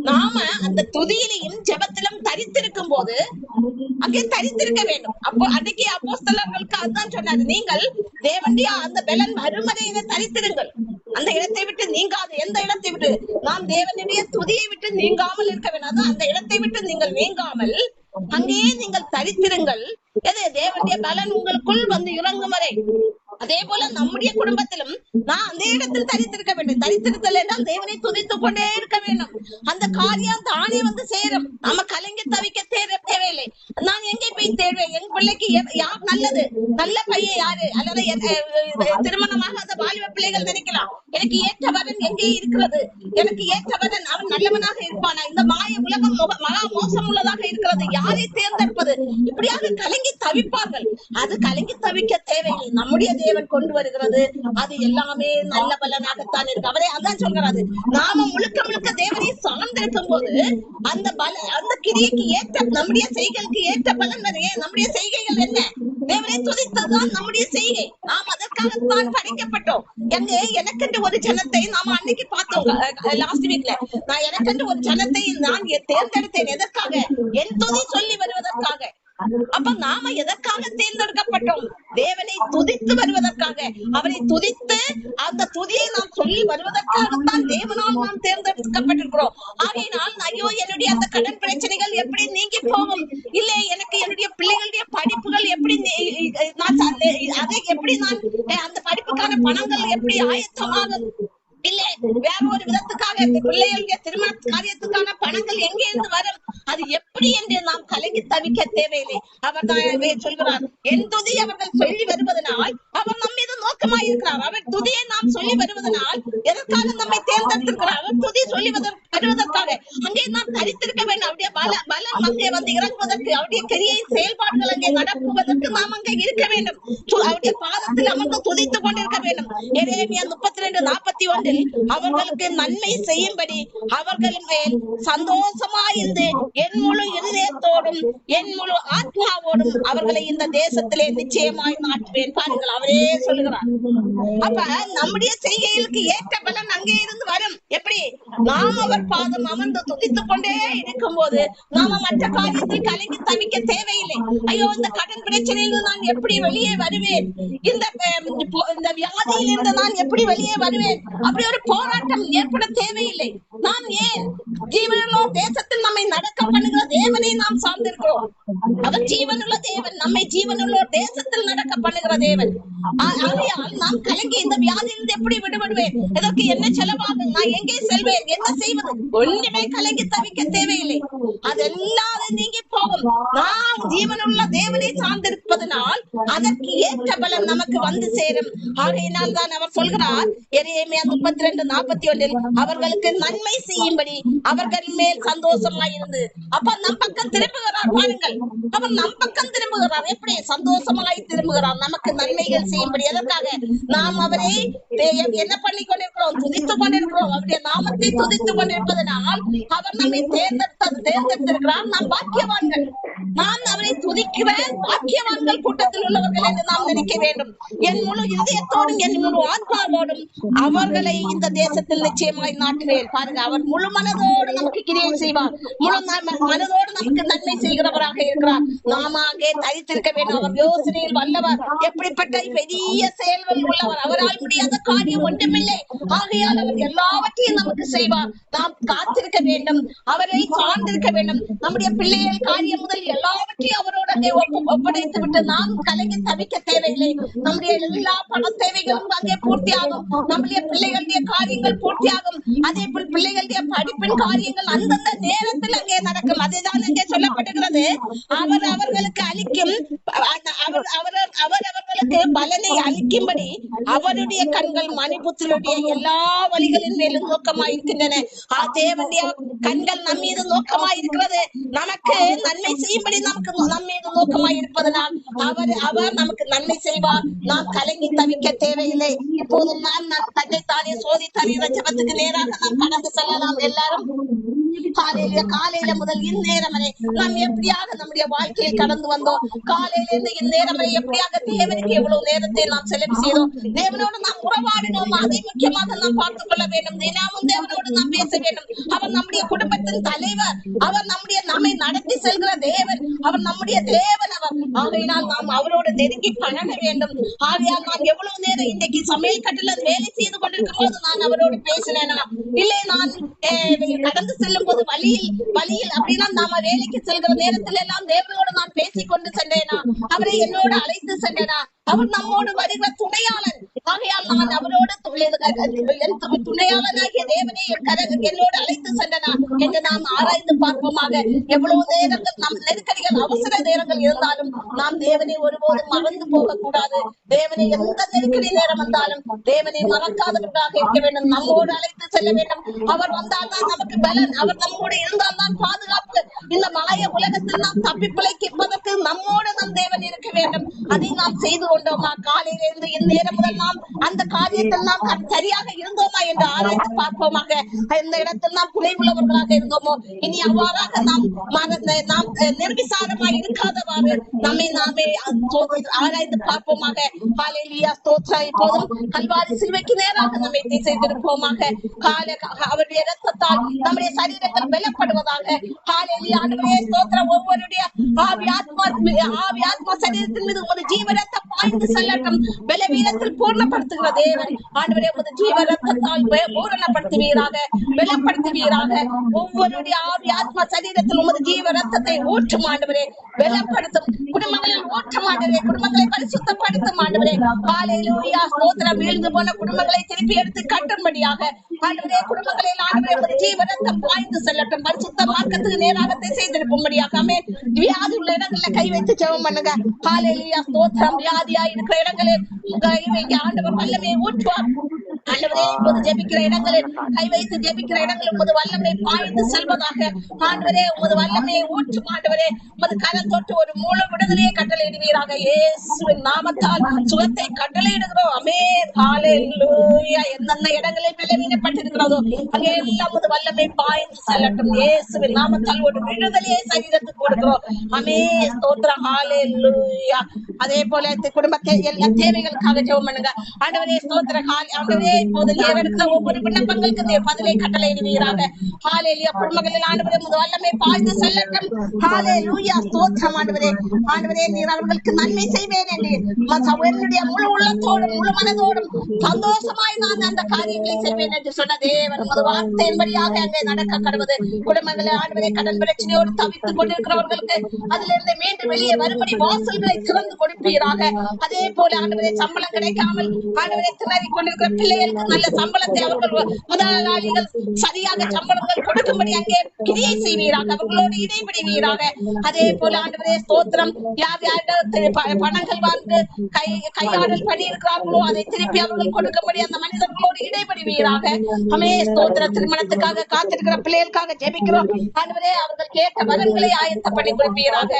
நாம அந்த துதியிலையும் ஜெபத்திலும் தரித்திருக்கும் போது அங்கே தரித்திருக்க வேண்டும். அப்போ அன்னைக்கு அப்போஸ்தலர்களுக்கு அதுதான் சொன்னாரு, நீங்கள் தேவனுடைய அந்த பலன் மறுமறையில தரித்திருங்கள், அந்த இடத்தை விட்டு நீங்காது. எந்த இடத்தை விட்டு? நாம் தேவனுடைய துதியை விட்டு நீங்காமல் இருக்க வேண்டும். அந்த இடத்தை விட்டு நீங்கள் நீங்காமல் அங்கேயே நீங்கள் தரித்திருங்கள். தேவனுடைய பலன் உங்களுக்குள் வந்து இறங்கும் வரை. அதே போல நம்முடைய குடும்பத்திலும் நான் அந்த இடத்தில் தரித்திருக்க வேண்டும். தரித்திருத்தல் என்றால் தேவனை துதித்துக் கொண்டே இருக்க வேண்டும். அந்த காரியம் தானே வந்து சேரும். நம்ம கலங்கி தவிக்க தேவையில்லை. நான் எங்கே போய் தேடுவேன்? என் பிள்ளைக்கு யார் நல்லது, நல்ல பையன் யாரு, அல்லது திருமணமாக அந்த வாலிப பிள்ளைகள் நினைக்கலாம், எனக்கு ஏற்றவரன் எங்கே இருக்கிறது, எனக்கு ஏற்றவரன் அவன் நல்லவனாக இருப்பானா, இந்த மாய உலகம் மகா மோசம் உள்ளதாக இருக்கிறது, யாரை தேர்ந்தெடுப்பது, இப்படியாக கலங்கி தவிப்பார்கள். அது கலங்கி தவிக்க தேவையில்லை. நம்முடைய தேவன் கொண்டு வருகிறது அது எல்லாமே நல்ல பலனாகத்தான் இருக்கு. அவரே அதான் சொல்றாரு, நாம முழுக்க முழுக்க தேவனை சார்ந்திருக்கும் போது அந்த கிரியைக்கு ஏற்ற நம்முடைய செய்கைகளுக்கு ஏற்ற பலன் நிறைய. நம்முடைய செய்கைகள் என்ன? தேவனை துதித்ததுதான் நம்முடைய செய்கை. நாம் அதற்காகத்தான் படைக்கப்பட்டோம். எனக்கென்று ஒரு ஜனத்தை நாம அன்னைக்கு பார்த்தோம் லாஸ்ட் வீக்ல. நான் எனக்கென்று ஒரு ஜனத்தை நான் தேர்ந்தெடுத்தேன். எதற்காக? என் துதி சொல்லி வருவதற்காக. அப்ப நாம எதற்காக தேர்ந்தெடுக்கப்பட்டோம்? தேவனை துதித்து வருவதற்காக, அவரை துதித்து அந்த துதியை நாம் சொல்லி வருவதற்காகத்தான் தேவனால் நாம் தேர்ந்தெடுக்கப்பட்டிருக்கிறோம். ஆகையினால் ஐயோ என்னுடைய அந்த கடன் பிரச்சனைகள் எப்படி நீங்கி போகும், இல்லை எனக்கு என்னுடைய பிள்ளைகளுடைய படிப்புகள் எப்படி அதை எப்படி நான் அந்த படிப்புக்கான பணங்கள் எப்படி ஆயத்தமாகும், இல்லை வேற ஒரு விதத்துக்காக பிள்ளைகளுடைய திருமண காரியத்துக்கான பணங்கள் எங்கே இருந்து வரும், அது எப்படி என்று நாம் கலங்கி தவிக்க தேவையில்லை. அவர் தான் சொல்கிறார், என் துதி அவர்கள் சொல்லி வருவதனால் அவர் நம் மீது நோக்கமாய் இருக்கிறார். அவர் துதியை நாம் சொல்லி வருவதனால் எதற்காக நம்மை தேர்ந்தெடுத்திருக்கிறார், அவர் துதி சொல்லி வருவதற்காக. அங்கே நாம் தரித்திருக்க வேண்டும். அவருடைய பலம் அங்கே வந்து இறங்குவதற்கு, அவருடைய கிரியை செயல்பாடுகள் அங்கே நடப்புவதற்கு நாம் அங்கே இருக்க வேண்டும். அவருடைய பாதத்தில் அமர்ந்து துதித்துக் கொண்டிருக்க வேண்டும். எரேமியா 32:41 அவர்களுக்கு நன்மை செய்யும்படி அவர்கள் மேல் சந்தோஷமாயிருந்து என் முழு இருதயத்தோடும் என் முழு ஆத்மாவோடும் அவர்களை இந்த தேசத்திலே நிச்சயமாய் நாட்டுவேன். பாருங்கள், அவரே சொல்லுகிறார். அப்ப நம்முடைய செய்கைகளுக்கு ஏற்ற பலன் அங்கே இருந்து வரும். எப்படி? நாம் அவர் பாதம் அமர்ந்து துதித்துக் கொண்டே இருக்கும் போது நாம மற்ற காரியத்தில் கலங்கி தவிக்க தேவையில்லை. ஐயோ இந்த கடன் பிரச்சனையிலிருந்து நான் எப்படி வெளியே வருவேன், இந்த வியாதியிலிருந்து நான் எப்படி வெளியே வருவேன், அப்படி ஒரு போராட்டம் ஏற்பட தேவையில்லை. நாம் ஏன் ஜீவனுள்ள தேசத்தில் நம்மை நடக்க பண்ணுகிற தேவனை நாம் சார்ந்திருக்கிறோம். அவர் ஜீவனுள்ள தேவன், நம்மை ஜீவனுள்ள தேசத்தில் நடக்க பண்ணுகிற தேவன். ஆகையால் நாம் கலங்கி இந்த வியாதியிலிருந்து எப்படி விடுபடுவேன், இதற்கு என்ன செலவாகும், நான் எங்கே செல்வேன், என்ன செய்வது, ஒன்றுமே கலங்கி தவிக்க தேவையில்லை. அதெல்லாம் நீங்கி போகும். நாம் ஜீவனுள்ள தேவனை சார்ந்திருப்பதனால் அதற்கு ஏற்ற பலன் நமக்கு வந்து சேரும். ஆகையினால் தான் அவர் சொல்கிறார் எரேமியா 32:41 அவர்களுக்கு நன்மை செய்யும்படி அவர்கள் மேல் சந்தோஷமாயிருந்து. அப்ப நம் பக்கம் திரும்புகிறார். பாருங்கள், அவர் நம் பக்கம் திரும்புகிறார். எப்படி? சந்தோஷமாய் திரும்புகிறார், நமக்கு நன்மைகள் செய்யும்படி. எதற்காக? நாம் அவரை என்ன பண்ணி கொண்டிருக்கிறோம், துதித்துக் கொண்டிருக்கிறோம். அவருடைய நாமத்தை துதித்துக் கொண்டிருப்பதனால் அவர் நம்மை தேர்ந்தெடுத்திருக்கிறார். நாம் பாக்கியவான்கள். நாம் அவரை துதிக்கிற பாக்கியவான்கள் கூட்டத்தில் உள்ளவர்கள் என்று நாம் நினைக்க வேண்டும். என் முழு இதயத்தோடும் என் முழு ஆத்மாவோடும் அவர்களை இந்த தேசத்தில் நிச்சயமாய் நாட்டுவேன். பாருங்க, அவர் முழு மனதோடு நமக்கு கிரியை செய்வார். முழு மனதோடு நமக்கு நன்மை செய்கிறவராக இருக்கிறார். நாம அங்கே தரித்திருக்க வேண்டும். அவர் யோசனையில் வல்லவர், எப்படிப்பட்ட பெரிய செயல்கள் உள்ளவர். அவரால் முடியாத காரியம் ஒன்றுமில்லை. ஆகையால் அவர் எல்லாவற்றையும் நமக்கு செய்வார். நாம் காத்திருக்க வேண்டும், அவரை சார்ந்திருக்க வேண்டும். நம்முடைய பிள்ளைகள் காரியம் முதல் எல்லாவற்றையும் அவரோட ஒப்படைத்து விட்டு நாம் கலங்கி தவிக்க தேவையில்லை. நம்முடைய எல்லா பண தேவைகளும் அங்கே பூர்த்தியாகும். நம்முடைய பிள்ளைகளுடைய காரியங்கள் பூர்த்தியாகும். அதே போல் பிள்ளைகளுடைய படிப்பின் காரியங்கள் அந்தந்த நேரத்தில் அங்கே நடக்கும். அதுதான் அங்கே சொல்லப்படுகிறது. அவர் அவர்களுக்கு அளிக்கும், அவர் அவர்களுக்கு பலனை அளிக்கும்படி அவருடைய கண்கள் மணிபுத்திரருடைய எல்லா வழிகளின் மேலும் நோக்கமாயிருக்கின்றன. தேவனுடைய கண்கள் நம் மீது நோக்கமாயிருக்கிறது. நமக்கு நன்மை செய்யும்படி நமக்கு நம் மீது நோக்கமாயிருப்பதனால் அவர் நமக்கு நன்மை செய்வார். நாம் கலங்கி தவிக்க தேவையில்லை. இப்போதும் நாம் தன்னைத்தானே சோதித்தறிகிற ஜெபத்துக்கு நேராக நாம் கடந்து செல்லலாம். எல்லாரும் காலையில முதல் இந்நேரம் வரை நாம் எப்படியாக நம்முடைய வாழ்க்கையில் கடந்து வந்தோம். காலையில இருந்து இந்நேரம் வரை எப்படியாக தேவனுக்கு எவ்வளவு நேரத்தை நாம் செலவு செய்தோம். தேவனோடு நாம் உறவாடினோம். அதை முக்கியமாக நாம் பார்த்துக் கொள்ள வேண்டும். தினமும் தேவனோடு நாம் பேச வேண்டும். அவர் நம்முடைய குடும்பத்தின் தலைவர். அவர் நம்மை நடத்தி செல்கிற தேவன். அவர் நம்முடைய தேவன். அவர் ஆகையினால் நாம் அவரோடு நெருங்கி பழக வேண்டும். ஆகையால் நான் எவ்வளவு நேரம் இன்றைக்கு சமையல் கட்டில வேலை செய்து கொண்டிருக்கும் போது நான் அவரோடு பேசினேனா, இல்லை நான் கடந்து செல்லும் போது வழியில் அப்படின்னா நாம வேலைக்கு செல்கிற நேரத்தில் எல்லாம் தேவனோடு நான் பேசிக்கொண்டு சென்றேனா, அவரை என்னோடு அழைத்து சென்றேனா, அவர் நம்மோடு வருகிற துணையாளன். ஆகையால் நான் அவரோடு துணையாளனாகிய தேவனை என்னோடு அழைத்து சென்றனா என்று நாம் ஆராய்ந்து பார்ப்போமாக. எவ்வளவு நேரங்கள் நம் நெருக்கடிகள் அவசர நேரங்கள் இருந்தாலும் நாம் தேவனை ஒருபோதும் மறந்து போக கூடாது. தேவனை எந்த நெருக்கடி நேரம் வந்தாலும் தேவனை மறக்காதவர்களாக இருக்க வேண்டும். நம்மோடு அழைத்து செல்ல வேண்டும். அவர் வந்தால் தான் நமக்கு பலன். அவர் நம்மோடு இருந்தால் தான் பாதுகாப்பு. இந்த மாய உலகத்தில் நாம் தப்பி பிழைப்பதற்கு நம்மோடு நம் தேவன் இருக்க வேண்டும். அதை நாம் செய்து கொண்டோமா? காலையில இருந்து இந்நேரம் முதல் நாம் அந்த காரியத்தில் நாம் சரியாக இருந்தோமா என்று ஆராய்ந்து பார்ப்போமாக. இந்த இடத்தில் நாம் குறைவுள்ளவர்களாக இருந்தோமோ, இனி அவ்வாறாக நாம் நிர்விசாரமாய் இருக்காதவாறு நம்மை நாமே ஆராய்ந்து பார்ப்போமாக. ஹல்லேலூயா, ஸ்தோத்திரம். இப்போதும் கல்வாரி சிலுவைக்கு நேராக நம்மை திசை திருப்போமாக. அவருடைய இரத்தத்தால் நம்முடைய சரீரங்கள் பலப்படுவதாக. ஹல்லேலூயா, ஆண்டவரே ஸ்தோத்திரம். ஒவ்வொருடைய ஆவி ஆத்மா சரீரத்தின் மீது உமது ஜீவரத்தை பாய்ந்து செல்லட்டும். பலவீனத்தில் பூர்ணப்படுத்துகிற தேவன் ஆண்டவரே, உமது ஜீவரத்தால் பூரணப்படுத்துவீராக, பலப்படுத்துவீராக. ஒவ்வொருடைய ஆவி ஆத்மா சரீரத்தில் உமது ஜீவ ரத்தத்தை ஊற்றும் ஆண்டவரே, பலப்படுத்தும். குடும்பங்களில் ஊற்றும் ஆண்டவரே, குடும்பங்களை பரிசுத்தப்படுத்தும் ஆண்டவரே. ஹல்லேலூயா, ஸ்தோத்திரம். வீழ்ந்து போன குடும்பங்களை திருப்பி எடுத்து கட்டும்படியாக ஆண்டவரே, குடும்பங்களில் ஆண்டவரே உமது ஜீவ ரத்தம் பாய்ந்து செல்லட்டும். பரிசுத்த மார்க்கத்துக்கு நேராக திசை திருப்பும்படியாக. ஆமென். வியாதி உள்ள இடங்கள்ல கை வைத்து ஜெபம் பண்ணுங்க. ஹல்லேலூயா, ஸ்தோத்திரம். வியாதியா இருக்கிற இடங்களில் கை வைக்க ஆண்டவர் வல்லமையை ஊற்றுவார். ஆண்டவரே, இப்போது ஜெபிக்கிற இடங்களில் கை வைத்து ஜெபிக்கிற இடங்களில் உமது வல்லமை பாய்ந்து செல்வதாக. ஆண்டவரே, உமது வல்லமையை ஊற்றும் ஆண்டவரே. உமது கரம் தொட்டு ஒரு முழு விடுதலையை கட்டளையிடுவீராக. இயேசுவின் நாமத்தால் சுகத்தை கட்டளையிடுகிறோம். ஆமென். ஹல்லேலூயா. எந்தெந்த இடங்களில் பலவீனப்பட்டிருக்கிறதோ அங்கே எல்லாம் உமது வல்லமை பாய்ந்து செல்லட்டும். இயேசுவின் நாமத்தால் ஒரு விடுதலையை சரீரத்துக்கு கொடுக்கிறோம். ஆமென். ஸ்தோத்திரம். ஹல்லேலூயா. அதே போல குடும்பத்தை எல்லா தேவைகளுக்காக ஜெபம் பண்ணுங்க. ஆண்டவரே, ஸ்தோத்திரம். ஆண்டவரே, இப்போது ஏறெடுக்கிற ஒவ்வொரு விண்ணப்பங்களுக்கு பதிலை கட்டளையிடுவீராக. ஹல்லேலூயா. குடும்பங்களில் ஆண்டவரே உமது வல்லமை பாய்ந்து செல்லட்டும். ஹல்லேலூயா, ஸ்தோத்திரம். ஆண்டவரே, ஆண்டவரே, நீர் அவர்களுக்கு நன்மை செய்வேன் என்று என்னுடைய முழு உள்ளத்தோடும் முழு மனதோடும் சந்தோஷமாய் நான் அந்த காரியங்களை செய்வேன் என்று சொன்ன தேவன் உமது வார்த்தையின்படியாக அங்கே நடக்க கடவுது. குடும்பங்களில் ஆண்டவரே கடன் பிரச்சனையோடு தவித்துக் கொண்டிருக்கிறவர்களுக்கு அதிலிருந்து மீண்டும் வெளியே வரும்படி வாசல்களை திறந்து கொடுப்பீராக. அதே போல ஆண்டவரே, சம்பளம் கிடைக்காமல் ஆண்டவரே திணறிக் கொண்டிருக்கிற பிள்ளைகளுக்கு நல்ல சம்பளத்தை அவர்கள் முதலாளிகள் சரியாக சம்பளங்கள் கொடுக்கும்படி அங்கே கிரியை செய்வீராக. அவர்களோடு இடைபடுவீராக. அதே போல ஆண்டவரே, ஸ்தோத்திரம். பணங்கள் வந்து கையாடல் பண்ணி இருக்கிறார்களோ அதை திருப்பி அவர்கள் கொடுக்கும்படி அந்த மனிதர்களோடு இடைபடுவீராக. அமே ஸ்தோத்திர. திருமணத்துக்காக காத்திருக்கிற பிள்ளைகளுக்காக ஜெபிக்கிறோம் ஆண்டவரே. அவர்கள் கேட்ட வரங்களை ஆயத்த பண்ணி கொடுப்பீராக.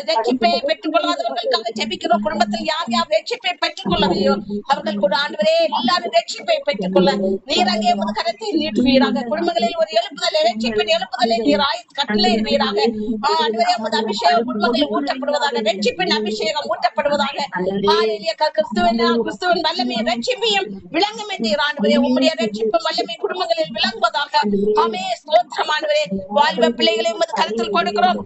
ரட்சிப்பை பெற்றுக் கொள்ளாதவர்களுக்காக ஜெபிக்கிறோம். குடும்பத்தில் யார் யார் ரட்சிப்பை பெற்றுக் கொள்ளவில்லையோ அவர்கள் கூட ஆண்டவரே எல்லாரும் ரட்சிப்பை பெற்றுக் கொள்ள நீர் அங்கே உமது கரத்தை நீட்டுவீராக. குடும்பங்களில் ஒரு எழுப்புதலை, ரட்சிப்பின் எழுப்புதலை நீர் கட்டளையிடுவீராக. ஆண்டவரே, உமது அபிஷேகம் குடும்பங்களில் ஊட்டப்படுவதாக. ரட்சிப்பின் அபிஷேகம் ஊட்டப்படுவதாக. ஹல்லேலூயா. கிறிஸ்துவின் வல்லமையும் ரட்சிப்பையும் விளங்கும் என்றீர் ஆண்டவரே. உம்முடைய ரட்சிப்பும் வல்லமை குடும்பங்களில் விளங்குவதாக. ஆமென். ஸ்தோத்திரம். ஆண்டவரே, வாலிப பிள்ளைகளை உமது கருத்தில் கொடுக்கிறோம்.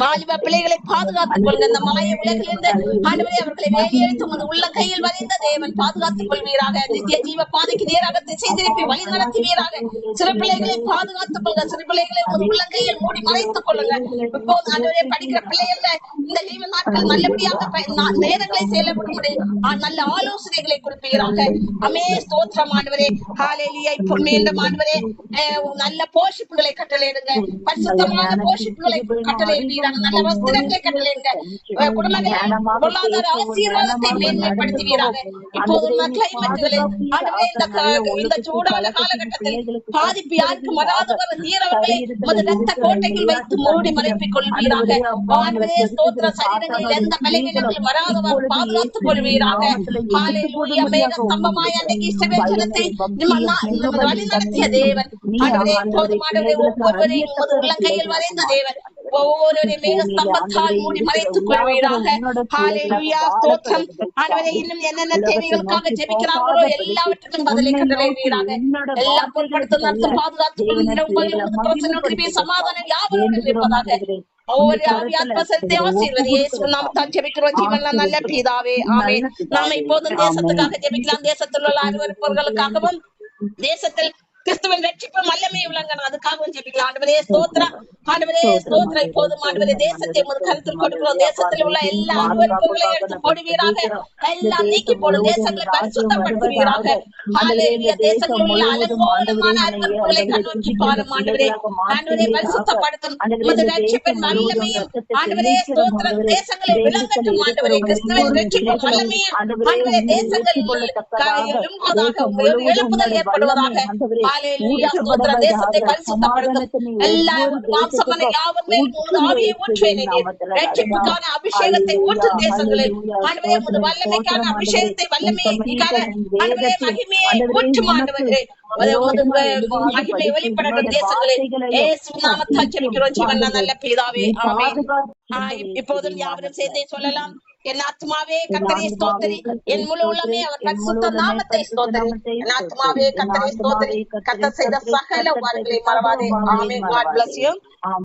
வாலிப பிள்ளைகளை பாதுகாத்துக் கொள்ளுங்க. இந்த மாய உலகிலிருந்து ஆண்டவரே அவர்களை வேலையெடுத்து உமது உள்ள கையில் வரைந்த தேவன் பாதுகாத்துக் கொள்வீராக. நித்திய ஜீவ பாதைக்கு நேராக திசை திருப்பி வழி நடத்துவீராக. சிறு பிள்ளைகளை பாதுகாத்துக் கொள்ளுங்க. சிறு பிள்ளைகளை உமது உள்ள கையில் மூடி மறைத்துக் கொள்ளுங்க. இப்போது ஆண்டவரே படிக்கிற பிள்ளைகள் இந்த லீவு நாட்கள் நல்லபடியாக நேரங்களை செயல்படும்படி நல்ல ஆலோசனைகளை கொடுப்பீராக. அமே ஸ்தோத்திரம். ஆண்டவரே, ஹல்லேலூயா. இப்போ மீண்டும் ஆண்டவரே நல்ல போஷிப்புகளை கட்டளையிடுங்க. பரிசுத்தமான போஷிப்புகளை கட்டளையிடுவீராக. நல்ல வஸ்திரங்களை கட்டளையிடுங்க. குடும்பங்களில் பொருளாதார ஆசீர்வாதத்தை மேன்மைப்படுத்துவீராக. இப்போது இந்த சூடான காலகட்டத்தில் பாதிப்பு யாருக்கும் வராதவர் நீர் அவர்களை உமது ரத்த கோட்டையில் வைத்து மூடி மறைப்பிக் கொள்வீராக. ஆண்டவரே, ஸ்தோத்திர. சரீரங்களில் எந்த பலவீனங்களும் வராதவர் பாதுகாத்துக் கொள்வீராக. ஹல்லேலூயா. மேக ஸ்தம்பமாய் அன்றைக்கு இஸ்ரவேல் ஜனத்தை வழி நடத்திய தேவன் ஆண்டவரே, இப்போது ஆண்டவரே ஒவ்வொருவரையும் உமது உள்ளங்கையில் வரைந்த தேவன் ஒவ்வொருவரை மேக ஸ்தம்பத்தால் மூடி மறைத்துக் கொள்வீராக. ஹல்லேலூயா. ஸ்தோத்திரம். ஆண்டவரே, இன்னும் என்னென்ன தேவைகளுக்காக ஜெபிக்கிறார்களோ எல்லாவற்றுக்கும் பதிலை கட்டளையிடுவீராக. எல்லாம் பொருட்படுத்தும் நடத்தும் பாதுகாத்துக் கொள்ளும் சமாதானம் யாவரோடு இருப்பதாக. ஒவ்வொரு ஆவியாத்மசத்தை ஆசீர்வதி. இயேசுவின் நாமத்தால் ஜெபிக்கிறோம் ஜீவன்ல நல்ல பிதாவே. ஆமென். நாம இப்போதும் தேசத்துக்காக ஜெபிக்கலாம். தேசத்தில் உள்ள அருவருப்பவர்களுக்காகவும் தேசத்தில் கிறிஸ்துவின் ரட்சிப்பும் வல்லமை விளங்கணும். அதுக்காகவும் ஜெபிக்கலாம். ஆண்டவரே, ஸ்தோத்திரம். ஆண்டவரே, ஸ்தோத்திரம். இப்போதும் ஆண்டவரே தேசத்தை உமது கருத்தில் கொடுக்கிறோம். தேசத்தில் உள்ள எல்லா அருவருப்புகளையும் எடுத்து போடுவீராக. எல்லாம் நீக்கி போடும். தேசங்களை பரிசுத்தப்படுத்துவீராக. ஹல்லேலூயா. தேசத்தில் உள்ள அலங்கோலமான அருவருப்புகளை கண்ணோக்கி பாரும் ஆண்டவரே. ஆண்டவரே, பரிசுத்தப்படுத்தும். உமது ரட்சிப்பின் வல்லமையும் ஆண்டவரே ஸ்தோத்திரம் தேசங்களை விளங்கட்டும். ஆண்டவரே, கிறிஸ்துவின் ரட்சிப்பும் வல்லமையும் ஆண்டவரே தேசங்கள் எழுப்புதல் ஏற்படுவதாக. ஹல்லேலூயா. ஸ்தோத்திரம். தேசத்தை பரிசுத்தப்படுத்தும். எல்லா மாம்சமான யாவருமே உமது ஆவியை ஊற்றுவேன். ரட்சிப்புக்கான அபிஷேகத்தை ஊற்றும் தேசங்களில் ஆண்டவரே. உமது வல்லமைக்கான அபிஷேகத்தை வல்லமைக்கான ஆண்டவரே மகிமையை ஊற்றும் ஆண்டவரே. உமது மகிமை வெளிப்படட்டும் தேசங்களில். இயேசுவின் நாமத்தால் ஜெபிக்கிறோம் ஜீவன்ல நல்ல பிதாவே. ஆமென். இப்போதும் யாவரும் சேர்ந்தே சொல்லலாம். என் ஆத்மாவே கர்த்தரை ஸ்தோத்திரி. என் முழு உள்ளமே அவர் பரிசுத்த நாமத்தை ஸ்தோத்திரி. என் ஆத்மாவே கர்த்தரை ஸ்தோத்திரி. கர்த்தர் செய்த சகல உபகாரங்களை மறவாதே. ஆமென். God bless you.